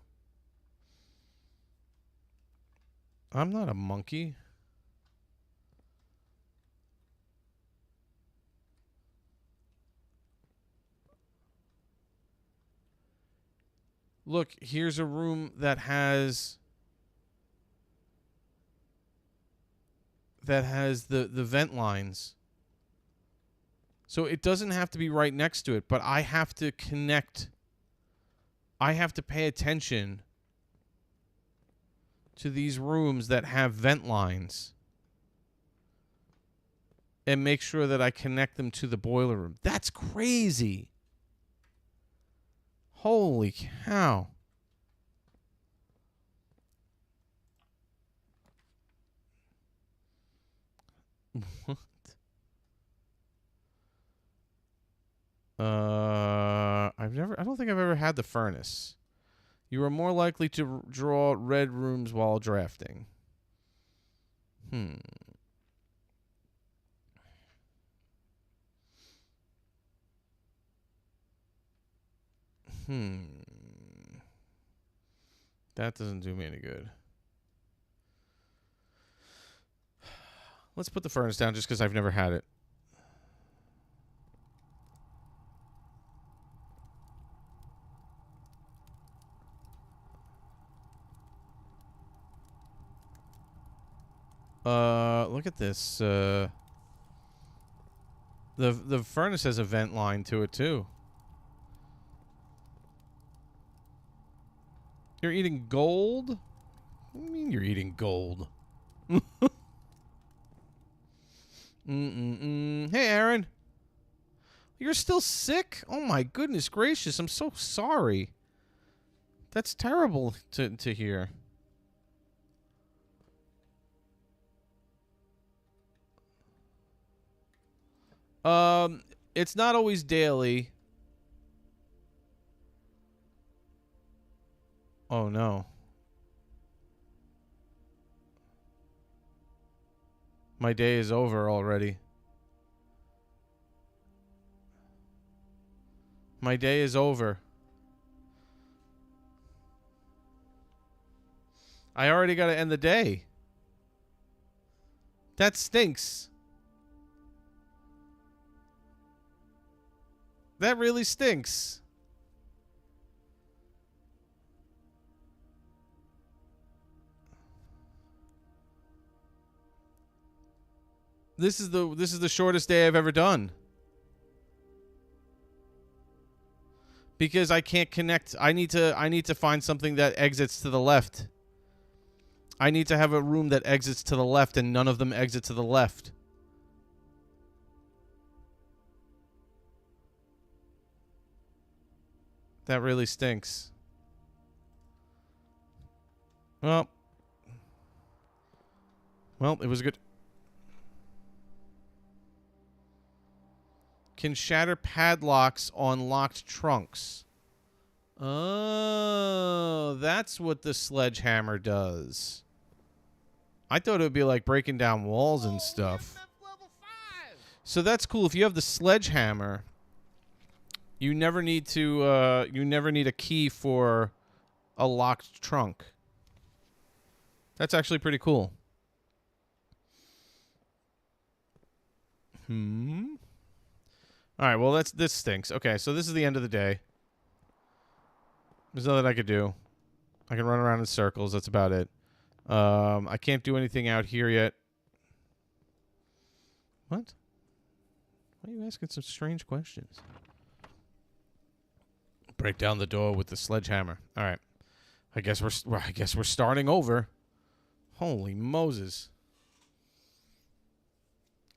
I'm not a monkey. Look, here's a room that has the vent lines. So it doesn't have to be right next to it, but I have to connect. I have to pay attention to these rooms that have vent lines and make sure that I connect them to the boiler room. That's crazy. Holy cow. What? I don't think I've ever had the furnace. You are more likely to draw red rooms while drafting. That doesn't do me any good. Let's put the furnace down just because I've never had it. Look at this. The furnace has a vent line to it too. You're eating gold? What do you mean you're eating gold? Hey, Aaron. You're still sick? Oh my goodness gracious! I'm so sorry. That's terrible to hear. It's not always daily. Oh no. My day is over already. My day is over. I already got to end the day. That stinks. That really stinks. This is the shortest day I've ever done. Because I can't connect. I need to find something that exits to the left. I need to have a room that exits to the left, and none of them exit to the left. That really stinks. Well, it was good. Can shatter padlocks on locked trunks. Oh, that's what the sledgehammer does. I thought it would be like breaking down walls and stuff. Level 5. So that's cool. If you have the sledgehammer, you never need to. You never need a key for a locked trunk. That's actually pretty cool. All right, well, this stinks. Okay, so this is the end of the day. There's nothing I could do. I can run around in circles. That's about it. I can't do anything out here yet. What? Why are you asking some strange questions? Break down the door with the sledgehammer. All right. I guess we're starting over. Holy Moses.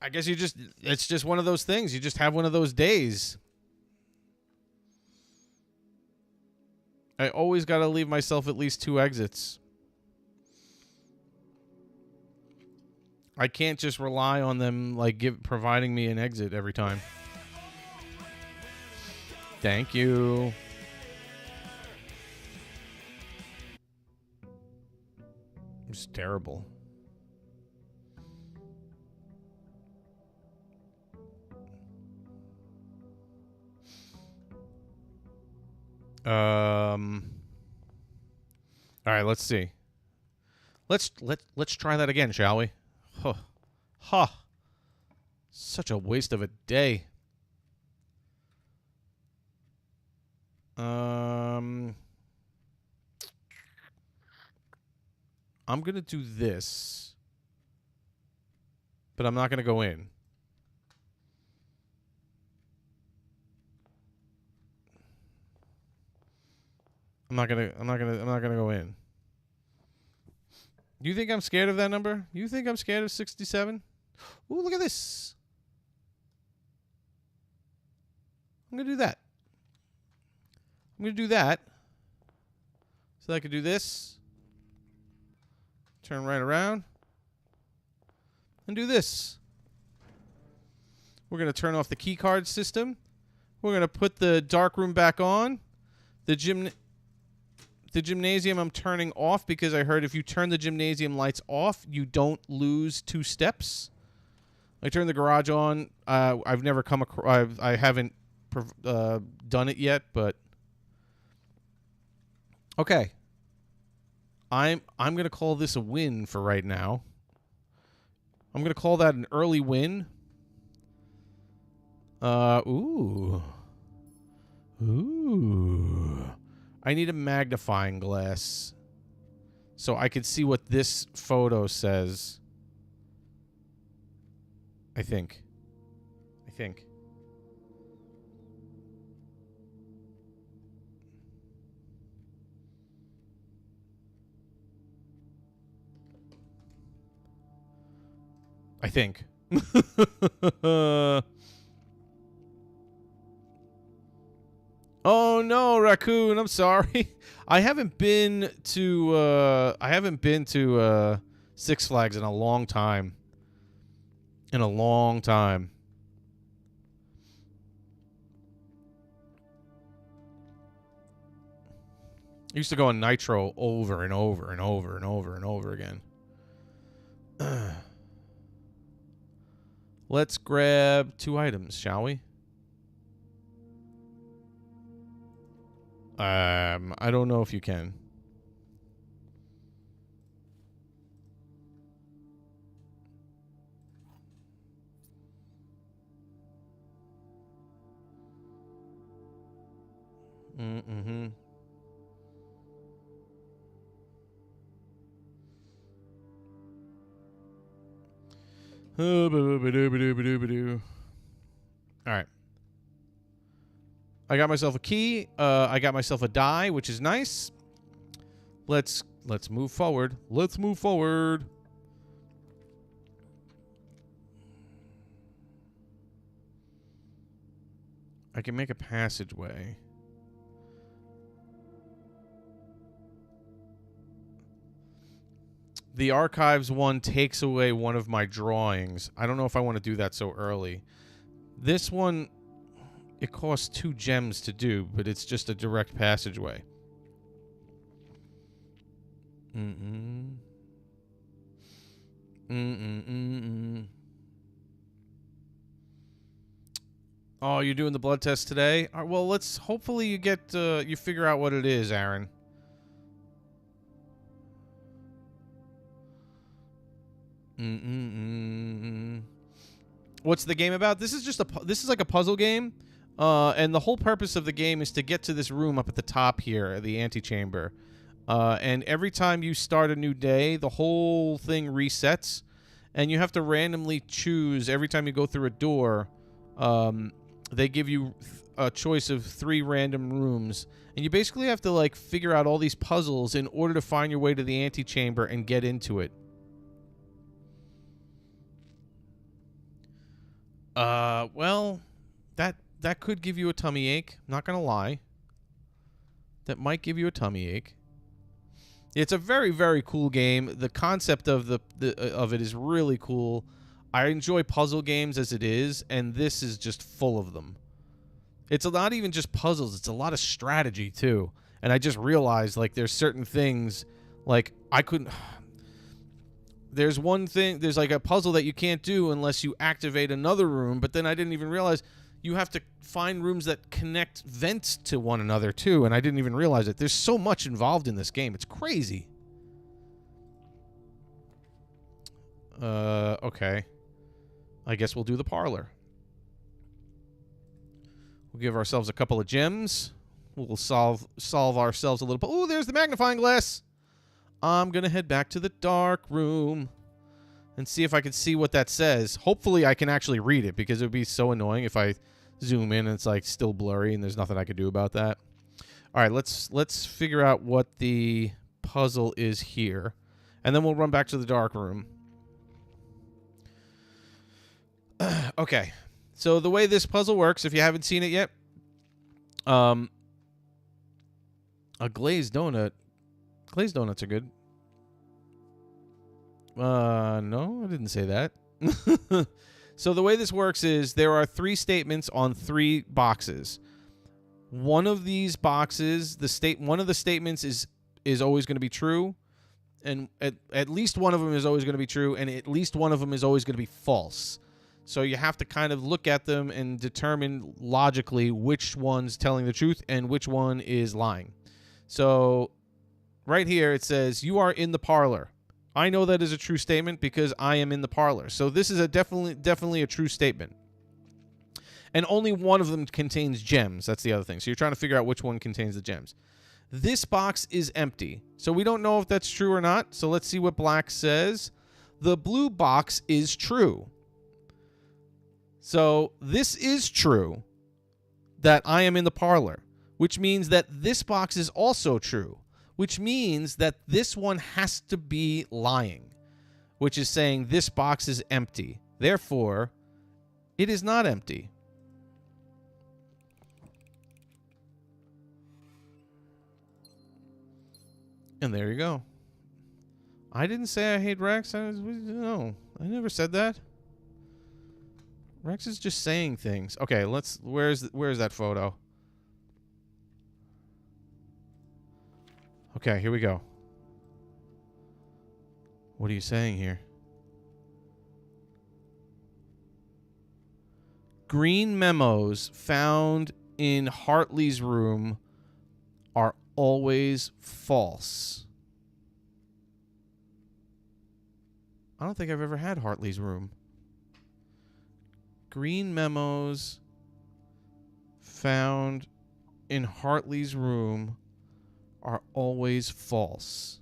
I guess it's just one of those things. You just have one of those days. I always got to leave myself at least 2 exits. I can't just rely on them providing me an exit every time. Thank you. terrible. All right, let's see. Let's try that again, shall we? Huh. Huh. Such a waste of a day. I'm going to do this. But I'm not going to go in. I'm not gonna go in. You think I'm scared of that number? You think I'm scared of 67? Ooh, look at this. I'm gonna do that. I'm gonna do that. So I could do this. Turn right around. And do this. We're gonna turn off the key card system. We're gonna put the dark room back on. The gymnasium I'm turning off because I heard if you turn the gymnasium lights off, you don't lose 2 steps. I turned the garage on. I've never come across. I haven't done it yet, but okay. I'm gonna call this a win for right now. I'm gonna call that an early win. Ooh. I need a magnifying glass so I could see what this photo says. I think. Oh no, raccoon! I'm sorry. I haven't been to Six Flags in a long time. I used to go on Nitro over and over again. Let's grab 2 items, shall we? I don't know if you can. Mm-hmm. All right. I got myself a key. I got myself a die, which is nice. Let's move forward. I can make a passageway. The archives one takes away one of my drawings. I don't know if I want to do that so early. This one, it costs 2 gems to do, but it's just a direct passageway. Oh, you're doing the blood test today? All right, well, let's hopefully you get you figure out what it is, Aaron. What's the game about? This is like a puzzle game, and the whole purpose of the game is to get to this room up at the top here, the antechamber. And every time you start a new day, the whole thing resets, and you have to randomly choose every time you go through a door. They give you a choice of 3 random rooms, and you basically have to like figure out all these puzzles in order to find your way to the antechamber and get into it. Well, that could give you a tummy ache. Not gonna lie. That might give you a tummy ache. It's a very, very cool game. The concept of of it is really cool. I enjoy puzzle games as it is, and this is just full of them. It's not even just puzzles. It's a lot of strategy, too. And I just realized, like, there's certain things, like, I couldn't... there's one thing, there's like a puzzle that you can't do unless you activate another room, but then I didn't even realize you have to find rooms that connect vents to one another too, and I didn't even realize it. There's so much involved in this game. It's crazy. Okay. I guess we'll do the parlor. We'll give ourselves a couple of gems. We'll solve ourselves a little. Oh, there's the magnifying glass. I'm gonna head back to the dark room and see if I can see what that says. Hopefully, I can actually read it, because it would be so annoying if I zoom in and it's like still blurry and there's nothing I could do about that. All right, let's figure out what the puzzle is here, and then we'll run back to the dark room. Okay. So the way this puzzle works, if you haven't seen it yet, a glazed donut. Glazed donuts are good. No, I didn't say that. So the way this works is there are 3 statements on 3 boxes. One of these boxes, one of the statements is always going to be true, and at least one of them is always going to be true, and at least one of them is always going to be false. So you have to kind of look at them and determine logically which one's telling the truth and which one is lying. So right here it says, "You are in the parlor." I know that is a true statement because I am in the parlor. So this is definitely a true statement. And only one of them contains gems. That's the other thing. So you're trying to figure out which one contains the gems. This box is empty. So we don't know if that's true or not. So let's see what black says. The blue box is true. So this is true, that I am in the parlor, which means that this box is also true, which means that this one has to be lying, which is saying this box is empty. Therefore, it is not empty. And there you go. I didn't say I hate Rex. No, I never said that. Rex is just saying things. Okay, where's that photo? Okay, here we go. What are you saying here? Green memos found in Hartley's room are always false. I don't think I've ever had Hartley's room. Green memos found in Hartley's room are always false.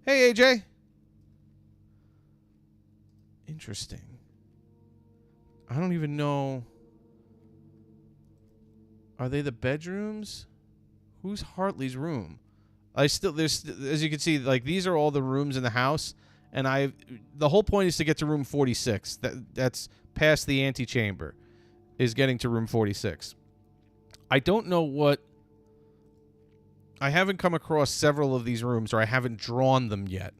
Hey, AJ. Interesting. I don't even know. Are they the bedrooms? Who's Hartley's room? There's, as you can see, like, these are all the rooms in the house, and the whole point is to get to room 46. That's past the antechamber, is getting to room 46. I don't know what. I haven't come across several of these rooms, or I haven't drawn them yet.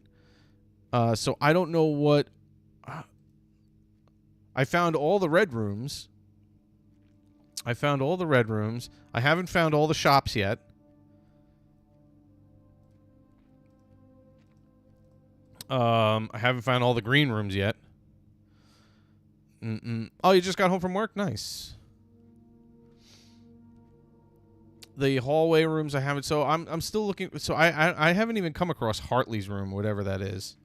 So I don't know what. I found all the red rooms. I haven't found all the shops yet. I haven't found all the green rooms yet. Oh, you just got home from work? Nice. The hallway rooms I haven't. So I'm still looking. So I haven't even come across Hartley's room, whatever that is.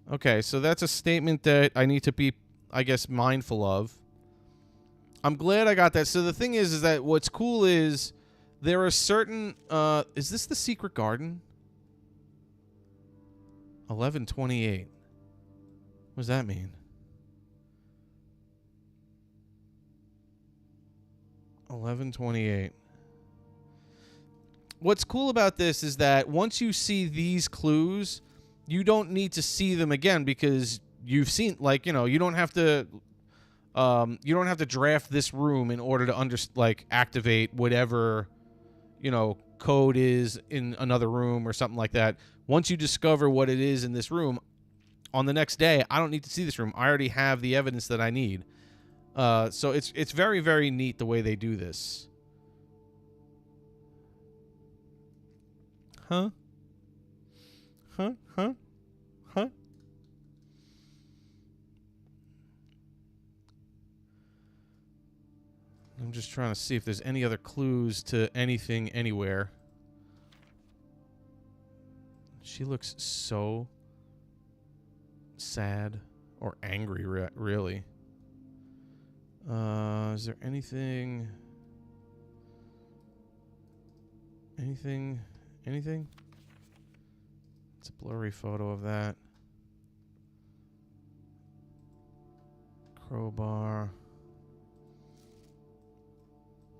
Okay, so that's a statement that I need to be, I guess, mindful of. I'm glad I got that. So the thing is that what's cool is there are certain. Is this the secret garden? 1128. What does that mean? 1128. What's cool about this is that once you see these clues, you don't need to see them again because you've seen, like, you know, you don't have to draft this room in order to activate whatever, you know, code is in another room or something like that. Once you discover what it is in this room, on the next day, I don't need to see this room. I already have the evidence that I need. So it's very, very neat the way they do this. Huh? I'm just trying to see if there's any other clues to anything anywhere. She looks so sad or angry, really. Is there anything? Anything? It's a blurry photo of that. Crowbar.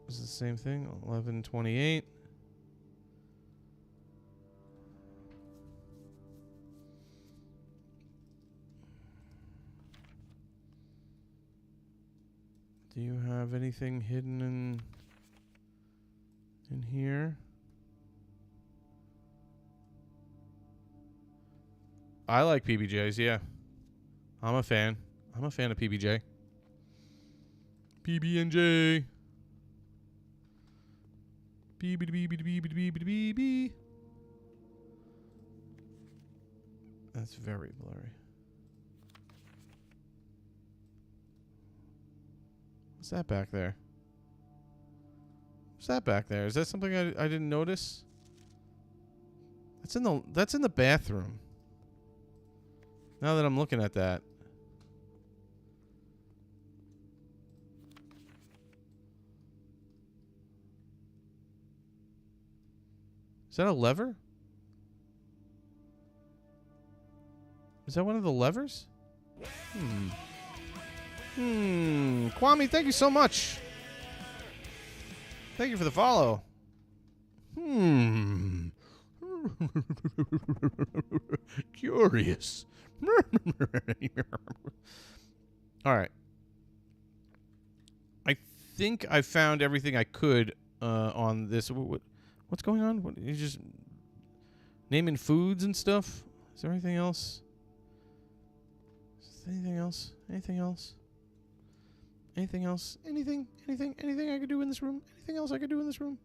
Is it the same thing? 1128. Do you have anything hidden in here? I like PBJs, yeah. I'm a fan. I'm a fan of PBJ. PB&J. BB. That's very blurry. What's that back there? What's that back there? Is that something I didn't notice? That's in the bathroom. Now that I'm looking at that. Is that a lever? Is that one of the levers? Kwame, thank you so much. Thank you for the follow. Curious. All right. I think I found everything I could on this. What's going on? What, you just naming foods and stuff? Is there anything else? Anything else? Anything else? Anything else? Anything I could do in this room? Anything else I could do in this room?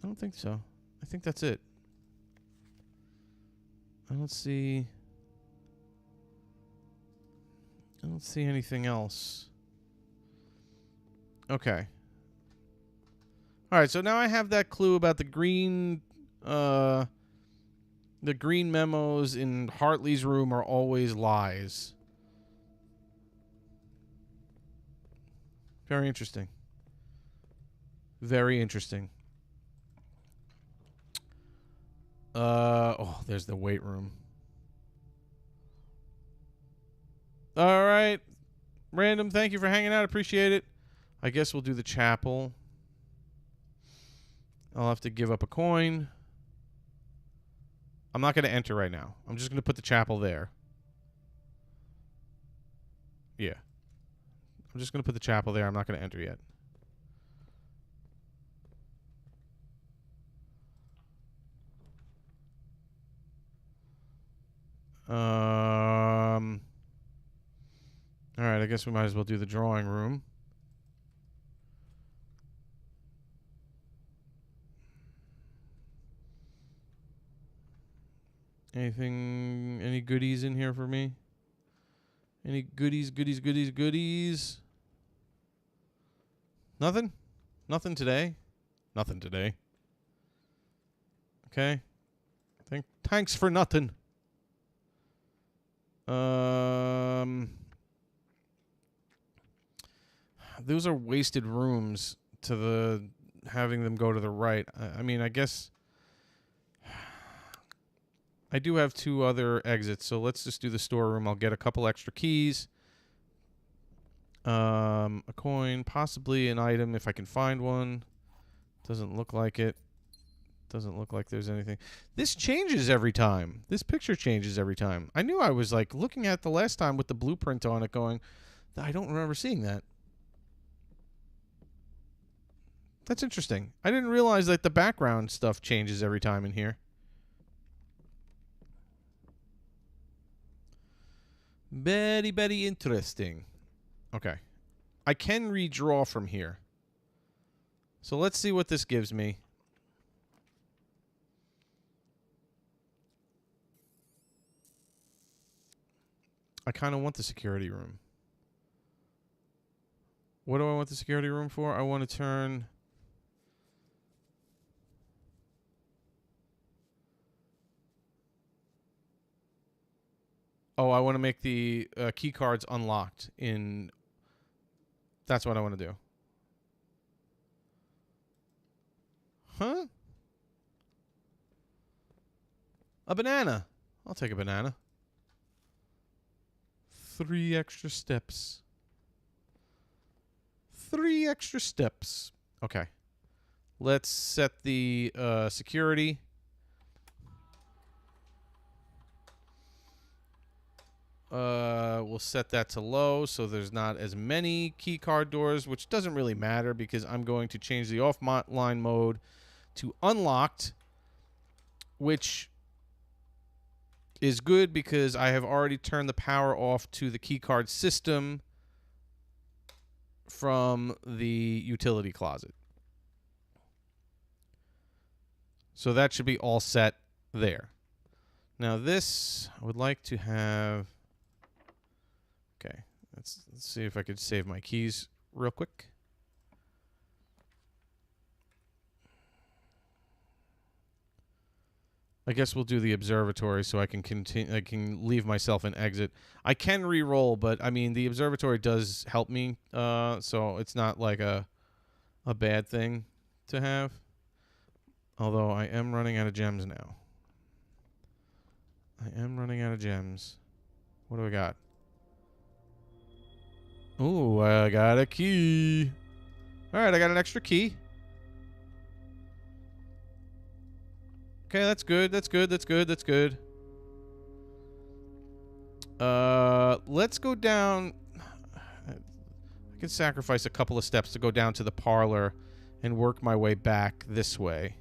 I don't think so. I think that's it. I don't see anything else. Okay. All right, so now I have that clue about the green memos in Hartley's room are always lies. Very interesting. Very interesting. Oh, there's the weight room. All right. Random, thank you for hanging out. Appreciate it. I guess we'll do the chapel. I'll have to give up a coin. I'm not going to enter right now. I'm just going to put the chapel there. Yeah. I'm just going to put the chapel there. I'm not going to enter yet. All right, I guess we might as well do the drawing room. Any goodies in here for me? Any goodies? Nothing? Nothing today? Nothing today. Okay. Thanks for nothing. Those are wasted rooms to the having them go to the right. I mean, I guess I do have two other exits, so let's just do the storeroom. I'll get a couple extra keys. A coin, possibly an item if I can find one. Doesn't look like it. Doesn't look like there's anything. This changes every time. This picture changes every time. I knew I was like looking at the last time with the blueprint on it going, I don't remember seeing that. That's interesting. I didn't realize that the background stuff changes every time in here. Very interesting. Okay. I can redraw from here. So let's see what this gives me. I kind of want the security room. What do I want the security room for? I want to turn... Oh, I want to make the key cards unlocked in... That's what I want to do. Huh? A banana. I'll take a banana. 3 extra steps. 3 extra steps. Okay. Let's set the security. We'll set that to low so there's not as many key card doors, which doesn't really matter because I'm going to change the offline mode to unlocked, which is good because I have already turned the power off to the key card system from the utility closet. So that should be all set there. Now this, I would like to have... Okay, let's see if I could save my keys real quick. I guess we'll do the observatory so I can continue. I can leave myself an exit. I can re-roll, but I mean the observatory does help me, so it's not like a bad thing to have. Although I am running out of gems now. I am running out of gems. What do I got? Ooh, I got a key. All right, I got an extra key. Okay, that's good. That's good. That's good. That's good. Let's go down. I can sacrifice a couple of steps to go down to the parlor and work my way back this way.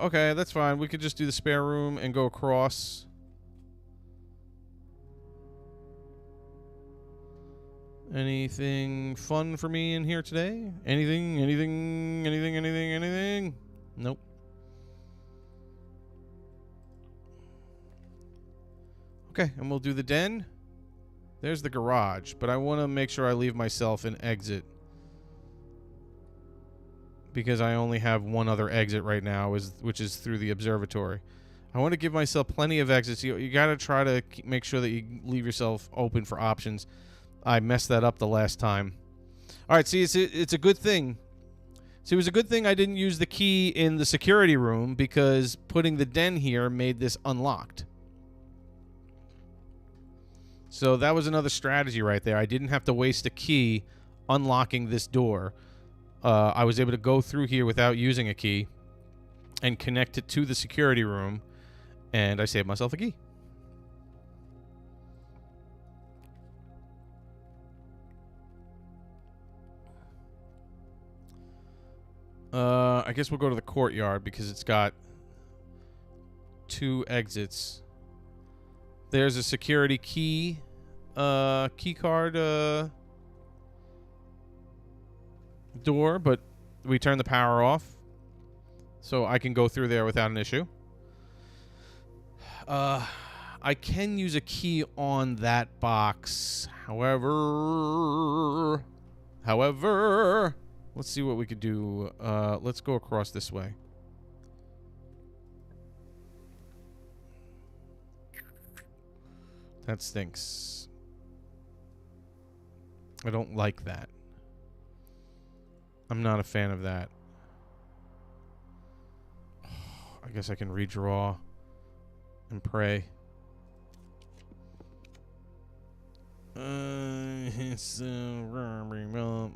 Okay, that's fine. We could just do the spare room and go across. Anything fun for me in here today? Anything? Nope. Okay, and we'll do the den. There's the garage, but I want to make sure I leave myself an exit, because I only have one other exit right now, which is through the observatory. I want to give myself plenty of exits. You got to try to make sure that you leave yourself open for options. I messed that up the last time. All right, see, it's a good thing. See, it was a good thing I didn't use the key in the security room, because putting the den here made this unlocked. So that was another strategy right there. I didn't have to waste a key unlocking this door. I was able to go through here without using a key and connect it to the security room, and I saved myself a key. I guess we'll go to the courtyard because it's got 2 exits. There's a security key card door, but we turn the power off, so I can go through there without an issue. I can use a key on that box. However, let's see what we could do. Let's go across this way. That stinks. I don't like that. I'm not a fan of that. I guess I can redraw and pray.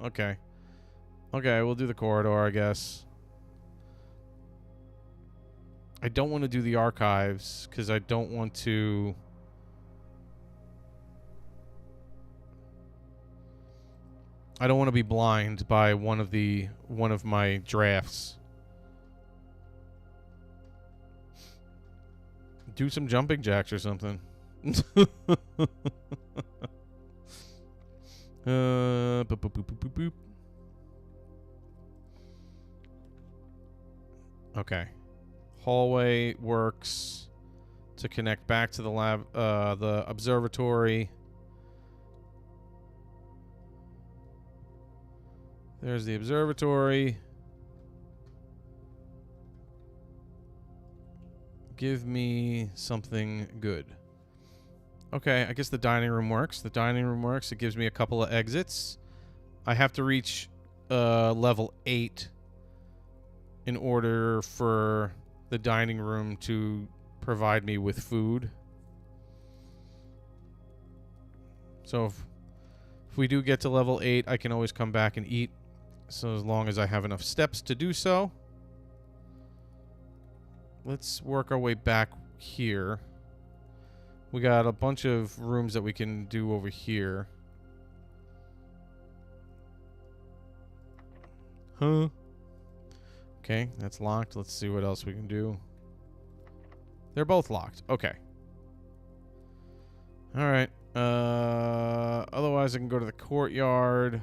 Okay. Okay, we'll do the corridor, I guess. I don't want to do the archives because I don't want to... I don't want to be blind by one of my drafts. Do some jumping jacks or something. Boop, boop, boop, boop, boop. Okay. Hallway works to connect back to the lab, the observatory. There's the observatory. Give me something good. Okay, I guess the dining room works. The dining room works. It gives me a couple of exits. I have to reach level 8 in order for the dining room to provide me with food. So if we do get to level 8, I can always come back and eat. So as long as I have enough steps to do so. Let's work our way back here. We got a bunch of rooms that we can do over here. Huh? Okay, that's locked. Let's see what else we can do. They're both locked. Okay. All right. Otherwise, I can go to the courtyard.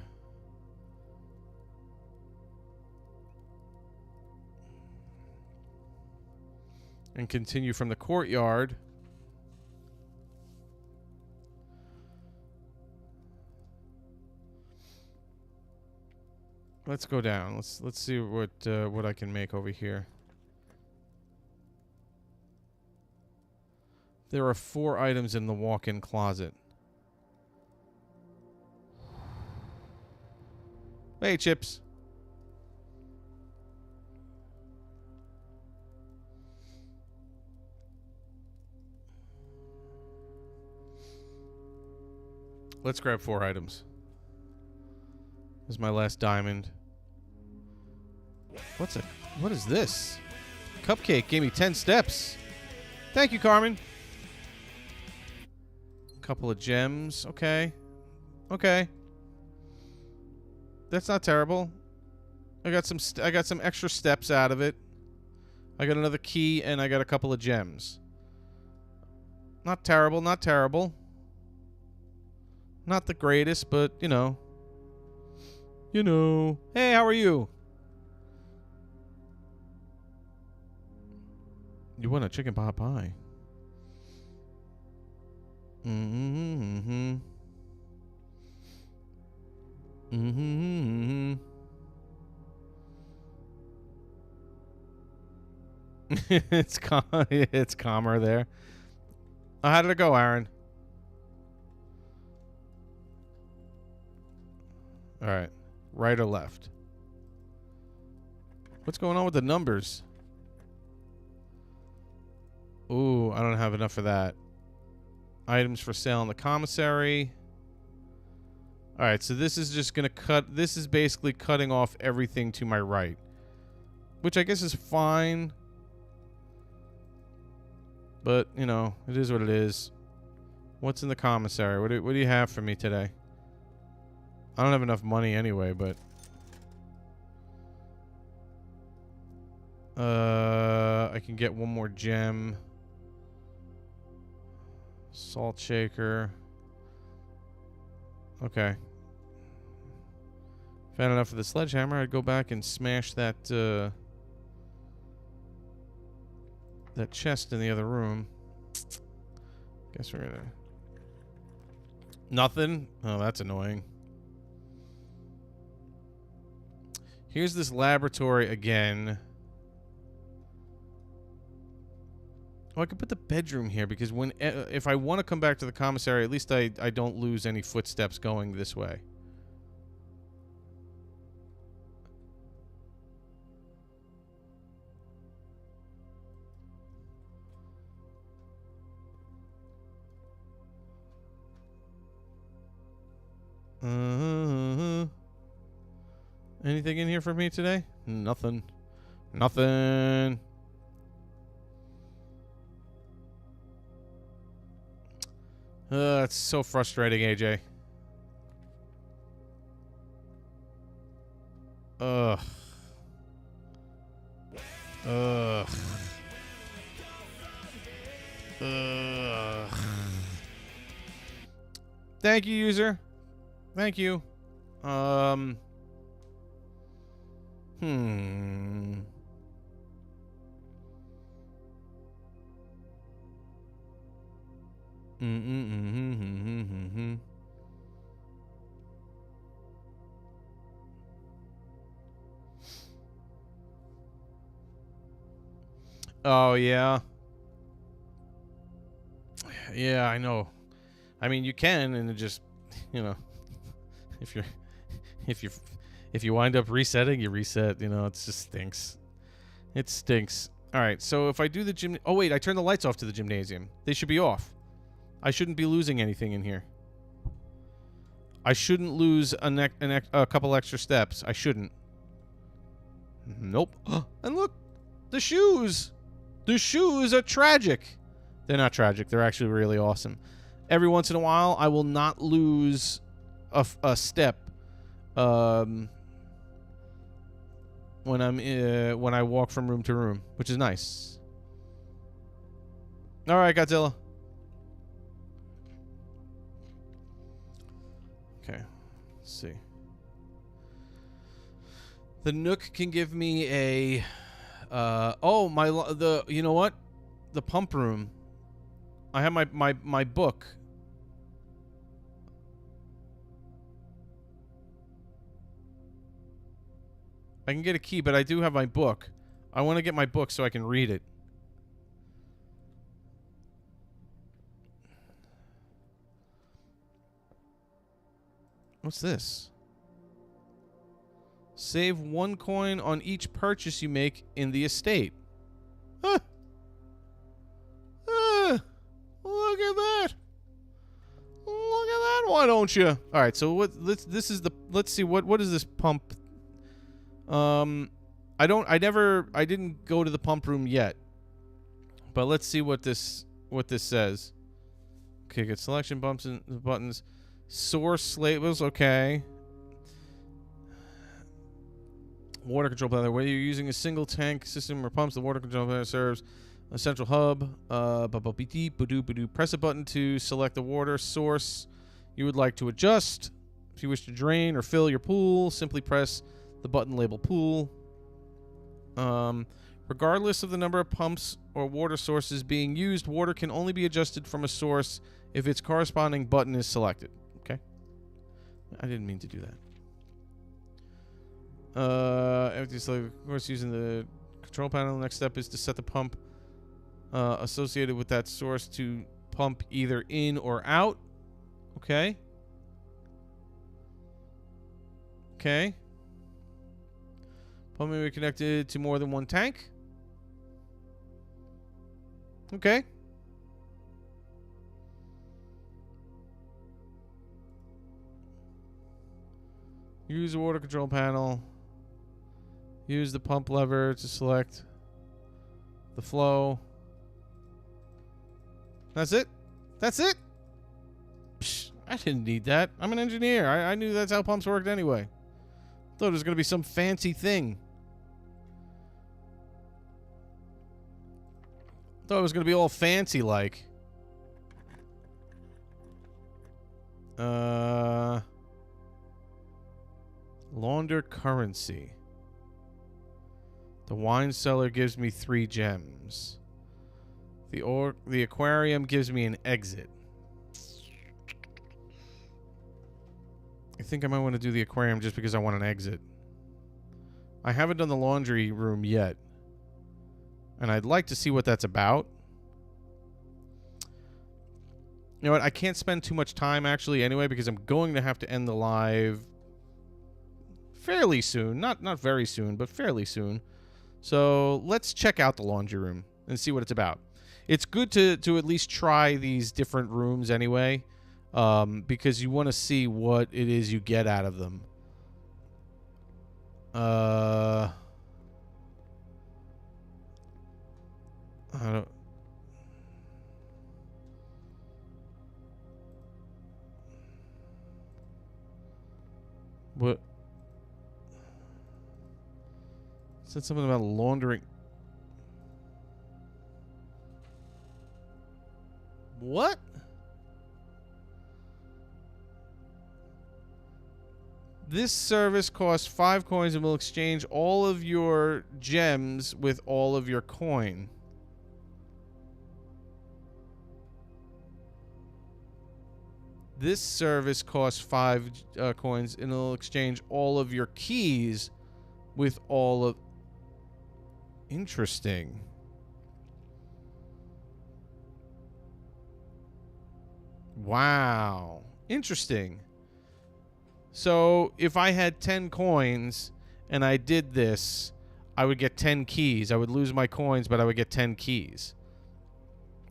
And continue from the courtyard. Let's go down. Let's see what I can make over here. There are 4 items in the walk-in closet. Hey, Chips. Let's grab 4 items. This is my last diamond. What is this? Cupcake gave me 10 steps. Thank you, Carmen. Couple of gems. Okay. Okay. That's not terrible. I got some extra steps out of it. I got another key and I got a couple of gems. Not terrible, not terrible. Not the greatest, but you know. You know. Hey, how are you? You want a chicken pot pie? Mm-hmm. Mm-hmm. It's calmer there. How did it go, Aaron? All right. Right or left? What's going on with the numbers? Ooh, I don't have enough for that. Items for sale in the commissary. All right, so this is just going to cut... This is basically cutting off everything to my right. Which I guess is fine. But, you know, it is what it is. What's in the commissary? What do you have for me today? I don't have enough money anyway, but... I can get one more gem. Salt shaker. Okay. If I had enough of the sledgehammer, I'd go back and smash that that chest in the other room. Guess we're gonna... Nothing? Oh, that's annoying. Here's this laboratory again. Oh, I could put the bedroom here because when if I want to come back to the commissary, at least I don't lose any footsteps going this way. Anything in here for me today? Nothing. Nothing. It's so frustrating, AJ. Ugh. Ugh. Ugh. Thank you, user. Thank you. Oh, yeah. Yeah, I know. I mean, you can, and it just, you know, if you're, if you, if you wind up resetting, you reset. You know, it just stinks. It stinks. All right, so if I do the gym, oh wait, I turned the lights off to the gymnasium. They should be off. I shouldn't be losing anything in here. I shouldn't lose a couple extra steps. I shouldn't. Nope. And look, the shoes. The shoes are tragic. They're not tragic. They're actually really awesome. Every once in a while, I will not lose a step when I walk from room to room, which is nice. All right, Godzilla. Okay, let's see. The Nook can give me a you know what? The pump room. I have my book. I can get a key, but I do have my book. I want to get my book so I can read it. What's this? Save 1 coin on each purchase you make in the estate. Huh. Look at that. Look at that, why don't you? All right, so let's see what is this pump? I didn't go to the pump room yet. But let's see what this says. Okay, get selection bumps and buttons. Source labels, okay. Water control panel. Whether you're using a single tank system or pumps, the water control panel serves a central hub. Press a button to select the water source you would like to adjust. If you wish to drain or fill your pool, simply press the button labeled pool. Regardless of the number of pumps or water sources being used, water can only be adjusted from a source if its corresponding button is selected. Okay. I didn't mean to do that. Everything selected, of course, using the control panel. The next step is to set the pump associated with that source to pump either in or out. Okay. Okay. Pump may be connected to more than one tank. Okay. Use the water control panel. Use the pump lever to select the flow. That's it? That's it? Psh, I didn't need that. I'm an engineer. I knew that's how pumps worked anyway. Thought it was going to be some fancy thing. Thought it was going to be all fancy like. Launder currency. The wine cellar gives me 3 gems. The aquarium gives me an exit. I think I might want to do the aquarium just because I want an exit. I haven't done the laundry room yet. And I'd like to see what that's about. You know what? I can't spend too much time actually anyway because I'm going to have to end the live fairly soon. Not very soon, but fairly soon. So let's check out the laundry room and see what it's about. It's good to at least try these different rooms anyway. Because you want to see what it is you get out of them. I don't... What? Said something about laundering. What? This service costs 5 coins and will exchange all of your gems with all of your coin. This service costs 5 coins, and it'll exchange all of your keys with all of... Interesting. Wow. Interesting. So, if I had 10 coins and I did this, I would get 10 keys. I would lose my coins, but I would get 10 keys.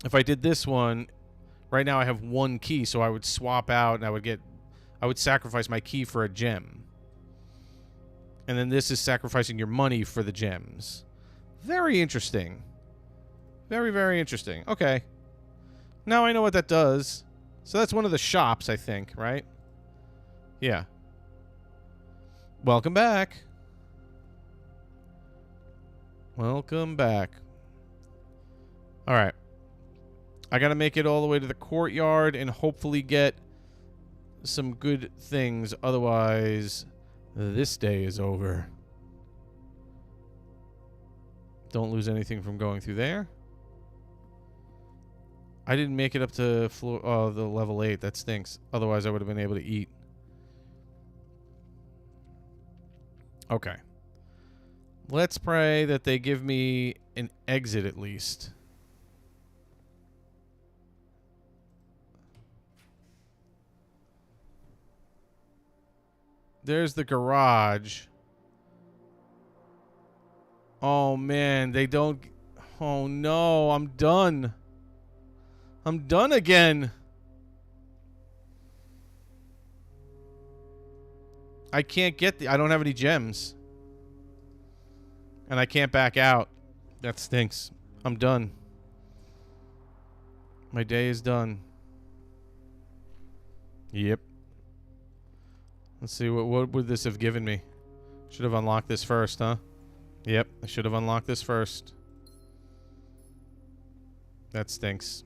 If I did this one, right now I have 1 key, so I would swap out and I would sacrifice my key for a gem. And then this is sacrificing your money for the gems. Very interesting. Very, very interesting. Okay. Now I know what that does. So that's one of the shops, I think, right? Yeah. Welcome back. Welcome back. All right. I got to make it all the way to the courtyard and hopefully get some good things. Otherwise, this day is over. Don't lose anything from going through there. I didn't make it up to the level 8. That stinks. Otherwise, I would have been able to eat. Okay. Let's pray that they give me an exit at least. There's the garage. Oh, man. They don't... Oh, no. I'm done. I'm done again. I can't get the... I don't have any gems. And I can't back out. That stinks. I'm done. My day is done. Yep. Let's see, what would this have given me? Should have unlocked this first, huh? Yep, I should have unlocked this first. That stinks.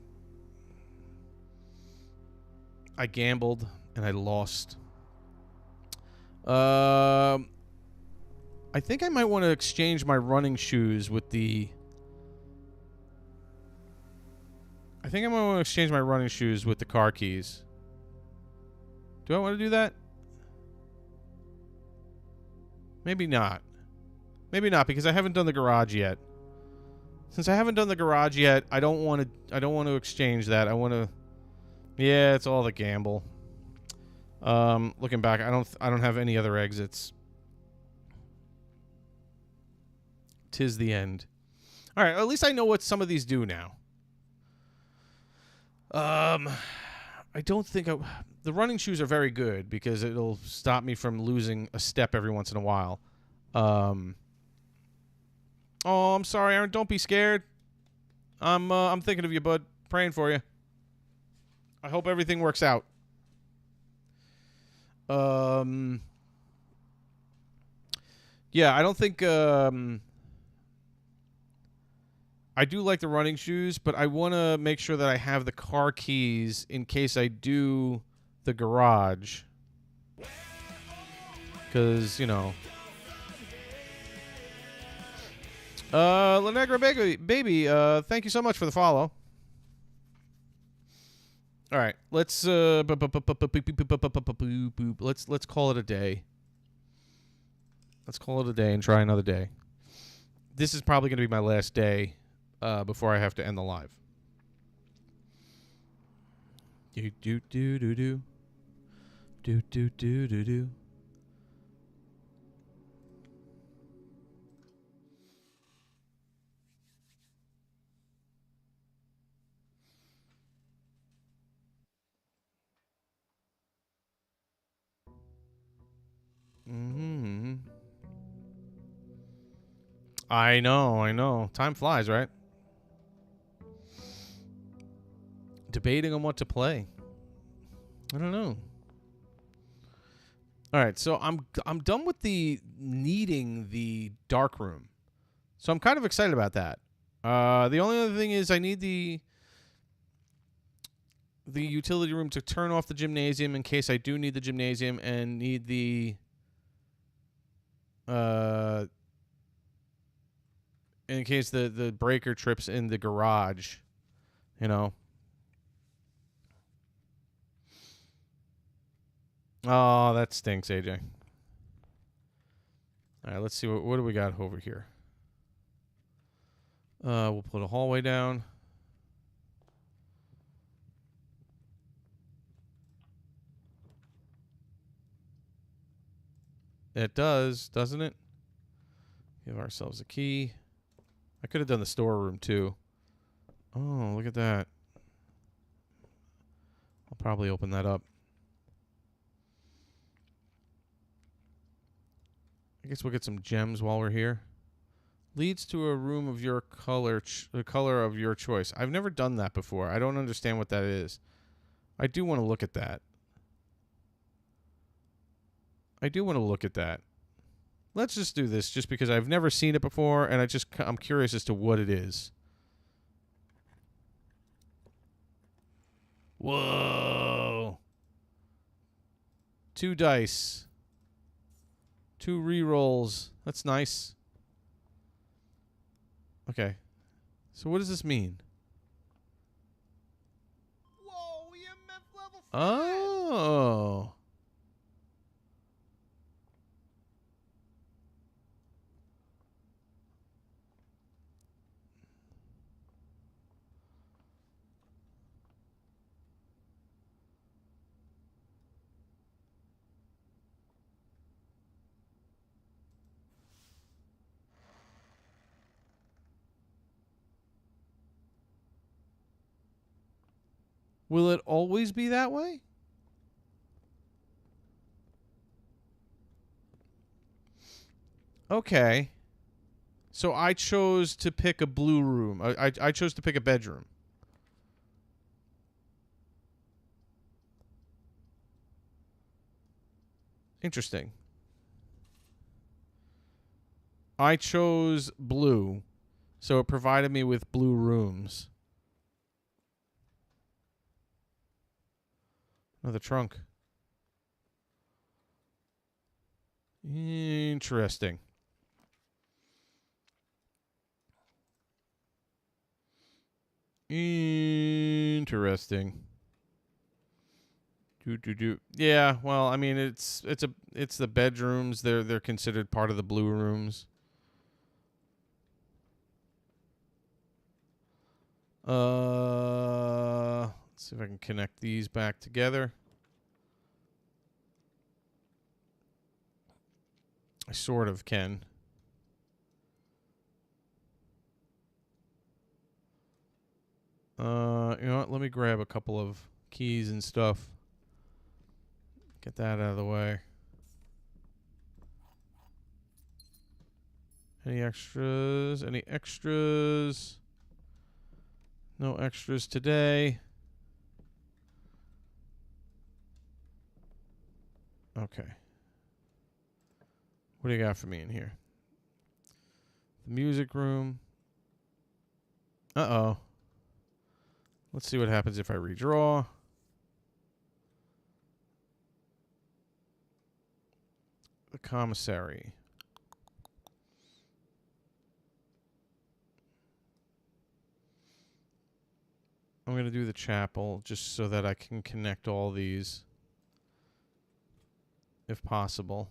I gambled and I lost. I think I might want to exchange my running shoes with the... I think I might want to exchange my running shoes with the car keys. Do I want to do that? Maybe not. Maybe not, because I haven't done the garage yet. Since I haven't done the garage yet, I don't want to exchange that. I want to... Yeah, it's all the gamble. Looking back, I don't have any other exits. 'Tis the end. All right, at least I know what some of these do now. I don't think the running shoes are very good because it'll stop me from losing a step every once in a while. Oh, I'm sorry, Aaron. Don't be scared. I'm thinking of you, bud. Praying for you. I hope everything works out. Yeah, I don't think I do like the running shoes, but I want to make sure that I have the car keys in case I do the garage. Because, you know. Lanegra baby, thank you so much for the follow. All right, let's let's call it a day. Let's call it a day and try another day. This is probably going to be my last day before I have to end the live. Do do do do do do do do do do. Mm-hmm. I know. Time flies, right? Debating on what to play. I don't know. All right, so I'm done with the needing the dark room. So I'm kind of excited about that. The only other thing is I need the utility room to turn off the gymnasium in case I do need the gymnasium and need the in case the breaker trips in the garage, you know. Oh, that stinks, AJ. All right, let's see what do we got over here. We'll put a hallway down. It does, doesn't it? Give ourselves a key. I could have done the storeroom too. Oh, look at that. I'll probably open that up. I guess we'll get some gems while we're here. Leads to a room of your color, the color of your choice. I've never done that before. I don't understand what that is. I do want to look at that. Let's just do this just because I've never seen it before and I'm curious as to what it is. Whoa. 2 dice. 2 rerolls. That's nice. Okay. So what does this mean? Whoa, EMF level 5. Oh. Will it always be that way? Okay. So I chose to pick a blue room. I chose to pick a bedroom. Interesting. I chose blue, so it provided me with blue rooms. Another trunk. Interesting. Interesting. Yeah, well, I mean, it's the bedrooms. They're considered part of the blue rooms. Let's see if I can connect these back together. I sort of can. You know what? Let me grab a couple of keys and stuff. Get that out of the way. Any extras? Any extras? No extras today. Okay. What do you got for me in here? The music room. Uh-oh. Let's see what happens if I redraw. The commissary. I'm going to do the chapel just so that I can connect all these if possible.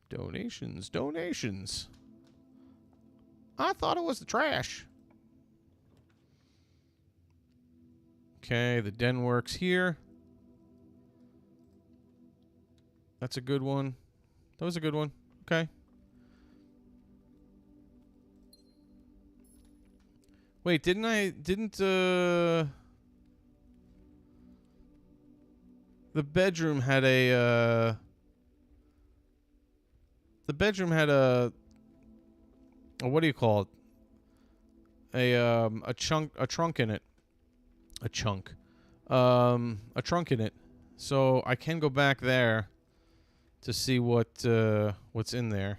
Donations, donations. I thought it was the trash. Okay, the den works here. That's a good one. That was a good one. Okay. Wait, didn't the bedroom had a what do you call it? A trunk in it. A trunk in it. So I can go back there to see what's in there.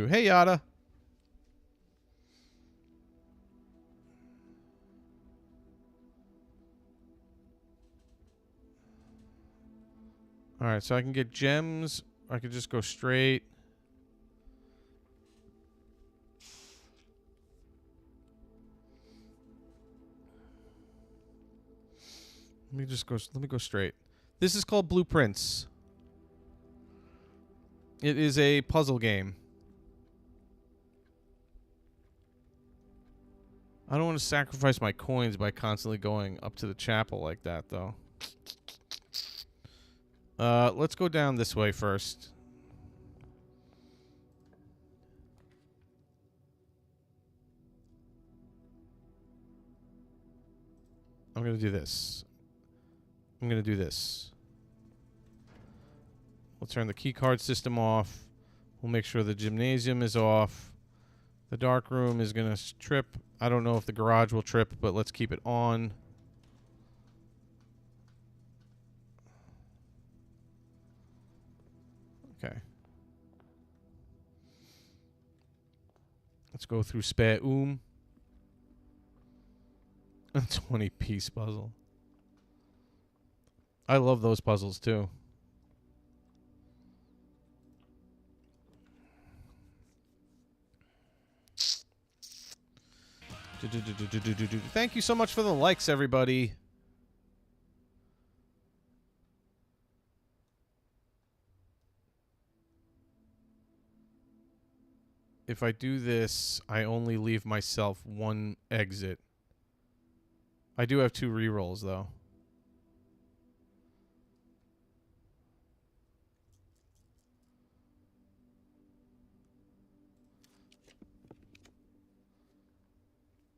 Hey, Yada. All right, so I can get gems. I could just go straight. Let me go straight. This is called Blueprints. It is a puzzle game. I don't want to sacrifice my coins by constantly going up to the chapel like that, though. Let's go down this way first. I'm going to do this. I'm going to do this. We'll turn the keycard system off. We'll make sure the gymnasium is off. The dark room is going to trip. I don't know if the garage will trip, but let's keep it on. Okay. Let's go through Spare 20-piece puzzle. I love those puzzles too. Thank you so much for the likes, everybody. If I do this, I only leave myself one exit. I do have 2 rerolls, though.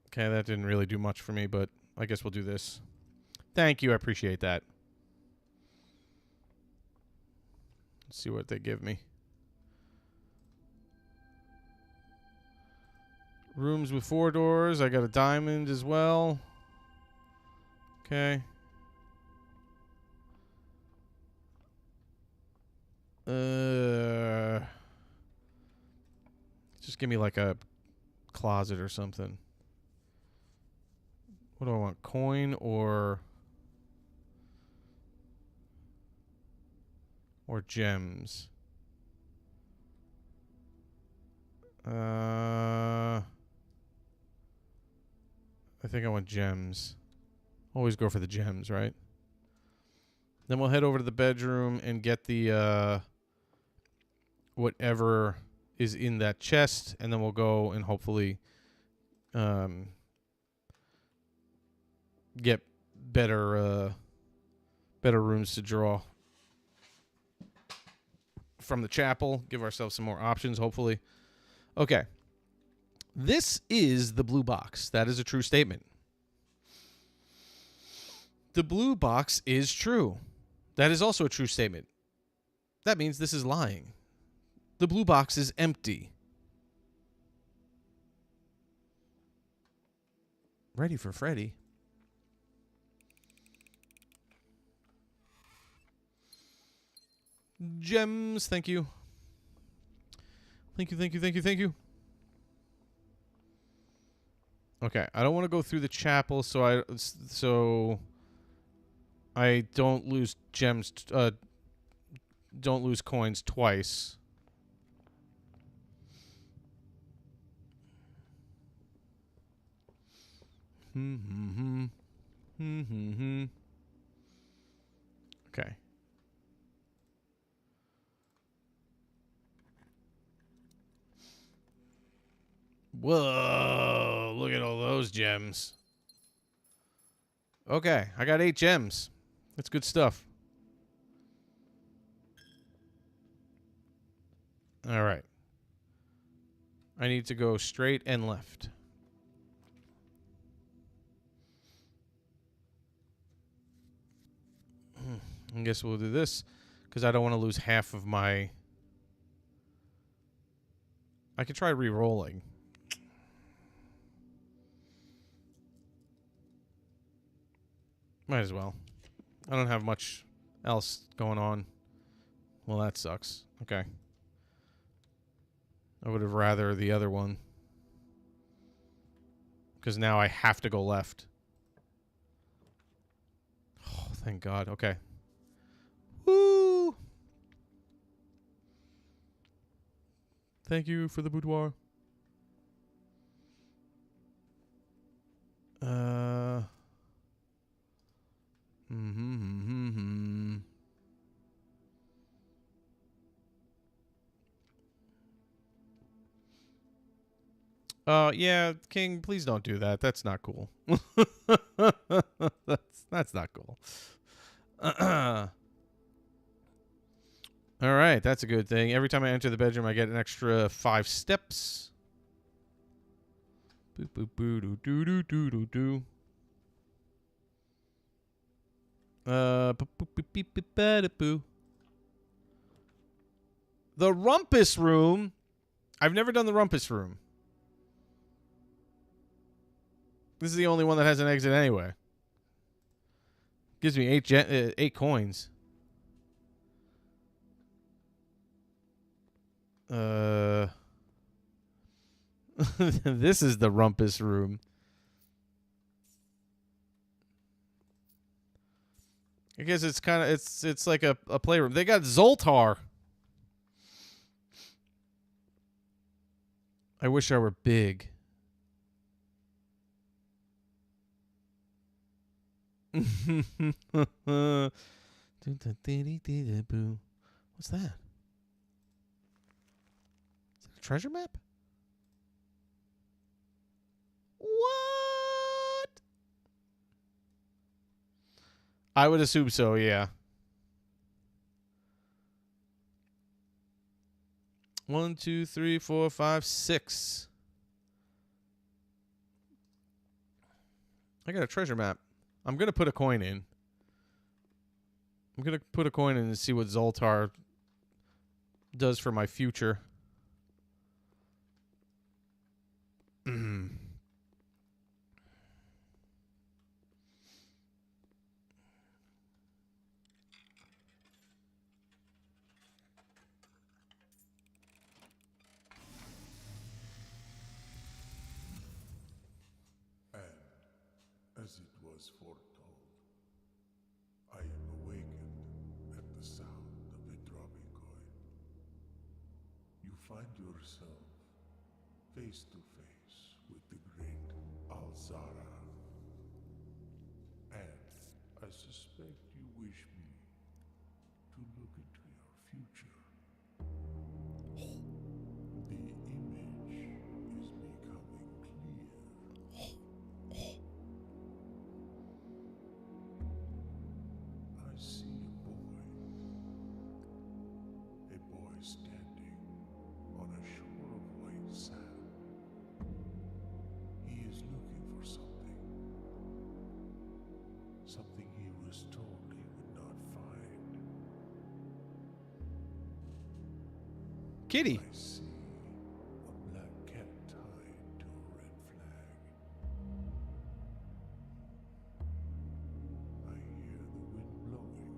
Okay, that didn't really do much for me, but I guess we'll do this. Thank you, I appreciate that. Let's see what they give me. Rooms with 4 doors. I got a diamond as well. Okay. Just give me like a closet or something. What do I want? Coin or gems? I think I want gems. Always go for the gems, right? Then we'll head over to the bedroom and get the whatever is in that chest, and then we'll go and hopefully get better rooms to draw from the chapel. Give ourselves some more options, hopefully. Okay. This is the blue box. That is a true statement. The blue box is true. That is also a true statement. That means this is lying. The blue box is empty. Ready for Freddy. Gems, thank you. Thank you, thank you, thank you, thank you. Okay, I don't want to go through the chapel, so I don't lose gems. Don't lose coins twice. Okay. Whoa, look at all those gems. Okay, I got 8 gems. That's good stuff. All right. I need to go straight and left. I guess we'll do this because I don't want to lose half of my... I could try re-rolling. Might as well. I don't have much else going on. Well, that sucks. Okay. I would have rather the other one. Because now I have to go left. Oh, thank God. Okay. Woo! Thank you for the boudoir. Mm-hmm. Yeah, King, please don't do that. That's not cool. that's not cool. All right, that's a good thing. Every time I enter the bedroom, I get an extra 5 steps. Boop boop boo doo doo doo doo doo doo. Boop boop beep beep beep ba boo. The rumpus room. I've never done the rumpus room. This is the only one that has an exit anyway. Gives me 8 coins. This is the rumpus room. I guess it's kind of it's like a playroom. They got Zoltar. I wish I were big. What's that? Is that a treasure map? What? I would assume so, yeah. 1, 2, 3, 4, 5, 6. I got a treasure map. I'm going to put a coin in. I'm going to put a coin in and see what Zoltar does for my future. As it was foretold, I am awakened at the sound of a dropping coin. You find yourself face to face with the great Alzara. And I suspect you wish me to look into your future. The image is becoming clear. I see a boy standing on a shore of white sand. He is looking for something he was told he would not find. Kitty. I see a black cat tied to a red flag. I hear the wind blowing,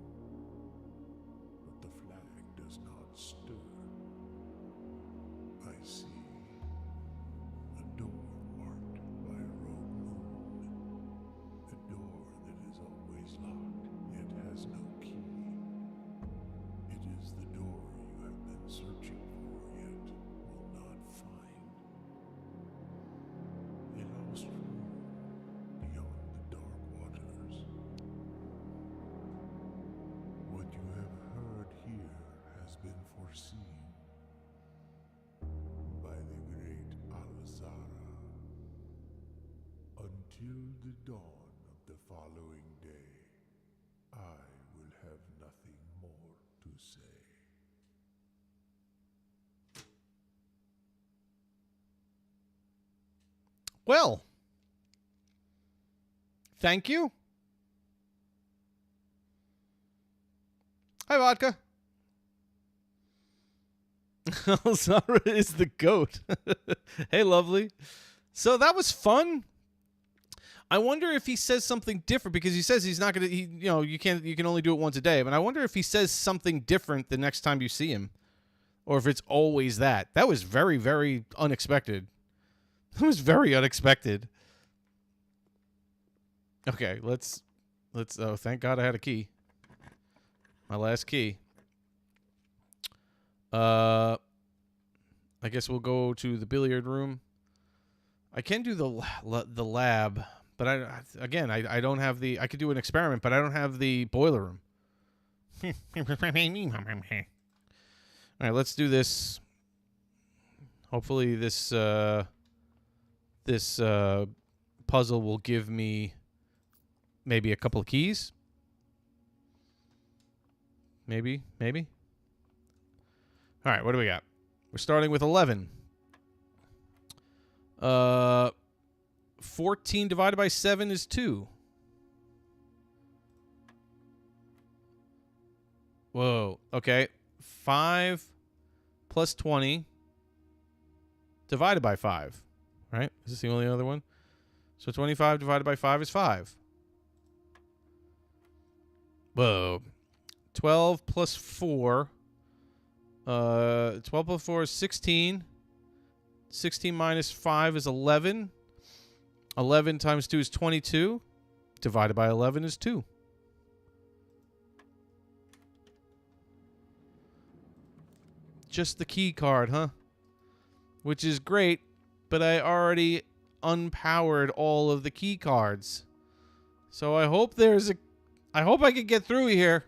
but the flag does not stir. I see a door marked by a rogue moon. A door that is always locked, yet has no key. It is the door you have been searching for, yet will not find. A lost room beyond the dark waters. What you have heard here has been foreseen by the great Alzara. Until the dawn of the following day, I will have nothing more to say. Well, thank you. Hi, Vodka. Alzara is the goat. Hey, lovely. So that was fun. I wonder if he says something different because he says he's not gonna. You can only do it once a day. But I wonder if he says something different the next time you see him, or if it's always that. That was very, very unexpected. That was very unexpected. Okay, let's. Oh, thank God I had a key. My last key. I guess we'll go to the billiard room. I can do the lab, But I don't have the. I could do an experiment, but I don't have the boiler room. All right, let's do this. Hopefully, this puzzle will give me maybe a couple of keys. Maybe. All right, what do we got? We're starting with 11. 14 divided by 7 is 2. Whoa. Okay. 5 plus 20 divided by 5. Right? Is this the only other one? So 25 divided by 5 is 5. Whoa. 12 plus 4. 12 plus 4 is 16. 16 minus 5 is 11. 11 times 2 is 22. Divided by 11 is 2. Just the key card, huh? Which is great, but I already unpowered all of the key cards. So I hope I hope I can get through here.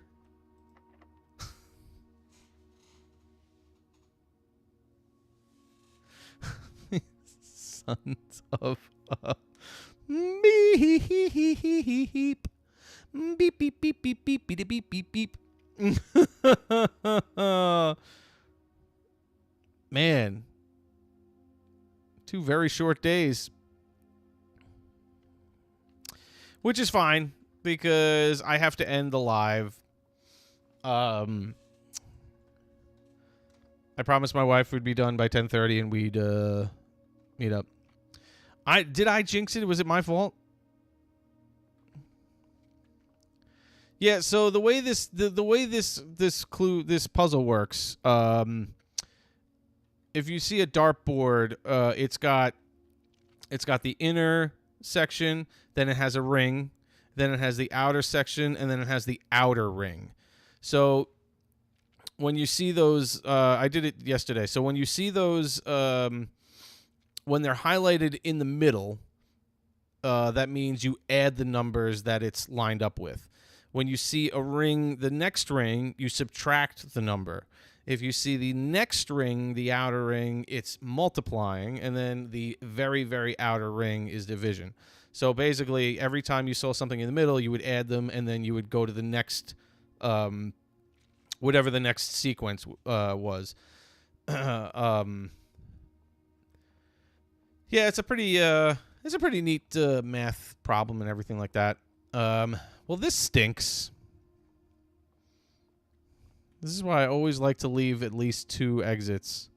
Sons of a beep. Beep, beep, beep, beep, beep, beep, beep, beep, beep. Man. 2 very short days. Which is fine, because I have to end the live. I promised my wife we'd be done by 10:30 and we'd meet up. Did I jinx it? Was it my fault? Yeah, so the way this puzzle works, if you see a dartboard, it's got the inner section, then it has a ring, then it has the outer section, and then it has the outer ring. So when you see those, I did it yesterday. So when you see those, when they're highlighted in the middle, that means you add the numbers that it's lined up with. When you see a ring, the next ring, you subtract the number. If you see the next ring, the outer ring, it's multiplying, and then the very, very outer ring is division. So basically, every time you saw something in the middle, you would add them, and then you would go to the next, whatever the next sequence was. Yeah, it's a pretty neat math problem and everything like that. Well, this stinks. This is why I always like to leave at least 2 exits.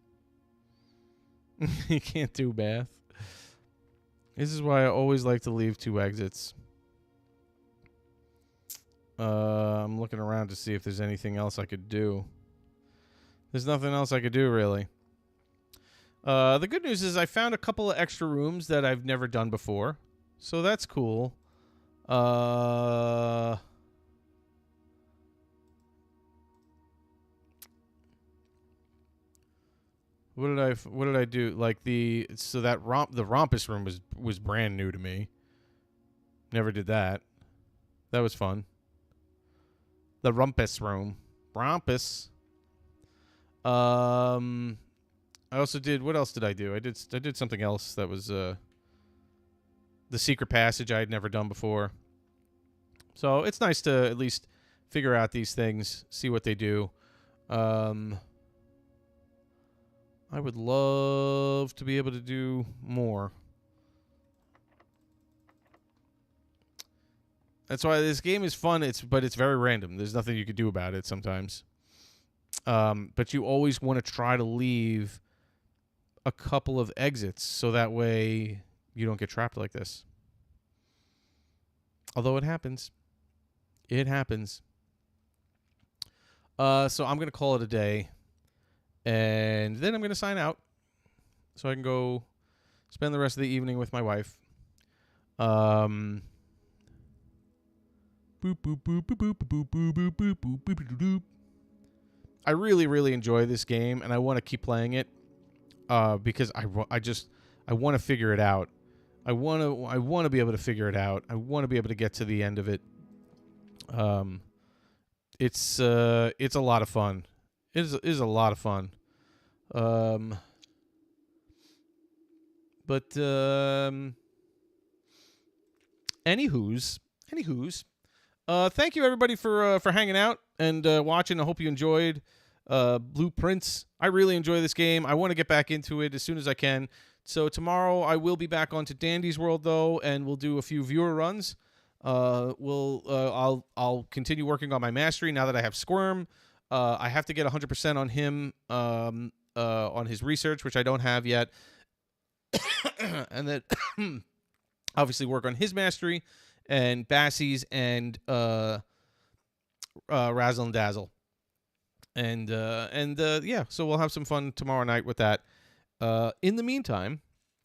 You can't do math. This is why I always like to leave 2 exits. I'm looking around to see if there's anything else I could do. There's nothing else I could do, really. The good news is I found a couple of extra rooms that I've never done before. So that's cool. What did I do? Like the Rompus room was brand new to me. Never did that. That was fun. The Rumpus room. Rompus. I also did, what else did I do? I did something else that was the secret passage I had never done before. So it's nice to at least figure out these things, see what they do. I would love to be able to do more. That's why this game is fun. But it's very random. There's nothing you could do about it sometimes. But you always want to try to leave a couple of exits so that way you don't get trapped like this. Although it happens. It happens. So I'm going to call it a day. And then I'm going to sign out so I can go spend the rest of the evening with my wife. Boop, boop, boop, boop, boop, boop, boop, boop, boop, boop, boop, boop. I really, really enjoy this game, and I want to keep playing it because I want to figure it out. I want to be able to figure it out. I want to be able to get to the end of it. It's a lot of fun. It is a lot of fun. But anywho's. Thank you everybody for hanging out and watching. I hope you enjoyed Blueprints. I really enjoy this game. I want to get back into it as soon as I can. So tomorrow I will be back onto Dandy's World though, and we'll do a few viewer runs. I'll continue working on my mastery now that I have Squirm. I have to get 100% on him on his research, which I don't have yet, and then obviously work on his mastery and Bassie's and Razzle and Dazzle. And yeah, so we'll have some fun tomorrow night with that. In the meantime,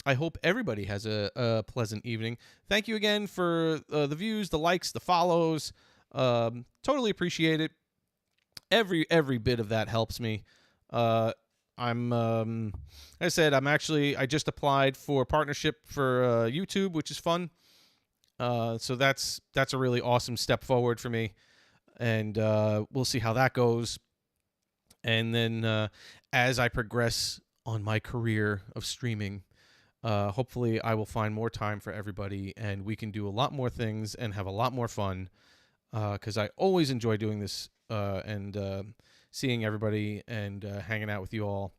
I hope everybody has a pleasant evening. Thank you again for the views, the likes, the follows. Totally appreciate it. Every bit of that helps me. I'm like I said, I just applied for partnership for YouTube, which is fun. So that's a really awesome step forward for me, and we'll see how that goes. And then as I progress on my career of streaming, hopefully I will find more time for everybody, and we can do a lot more things and have a lot more fun, because I always enjoy doing this and seeing everybody and hanging out with you all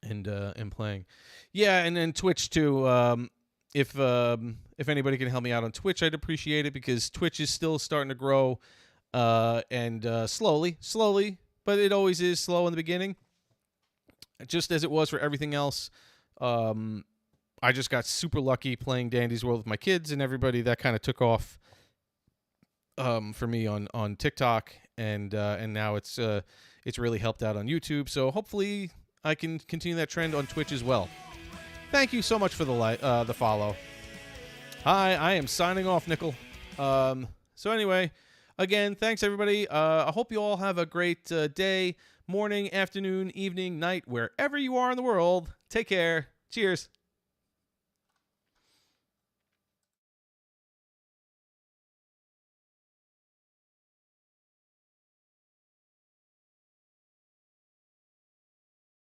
and playing. Yeah, and then Twitch too. If anybody can help me out on Twitch, I'd appreciate it, because Twitch is still starting to grow, and slowly, but it always is slow in the beginning, just as it was for everything else. I just got super lucky playing Dandy's World with my kids and everybody. That kind of took off for me on TikTok, and now it's really helped out on YouTube. So hopefully I can continue that trend on Twitch as well. Thank you so much for the follow. Hi, I am signing off, Nickel. So anyway, again, thanks everybody. I hope you all have a great day, morning, afternoon, evening, night, wherever you are in the world. Take care. Cheers.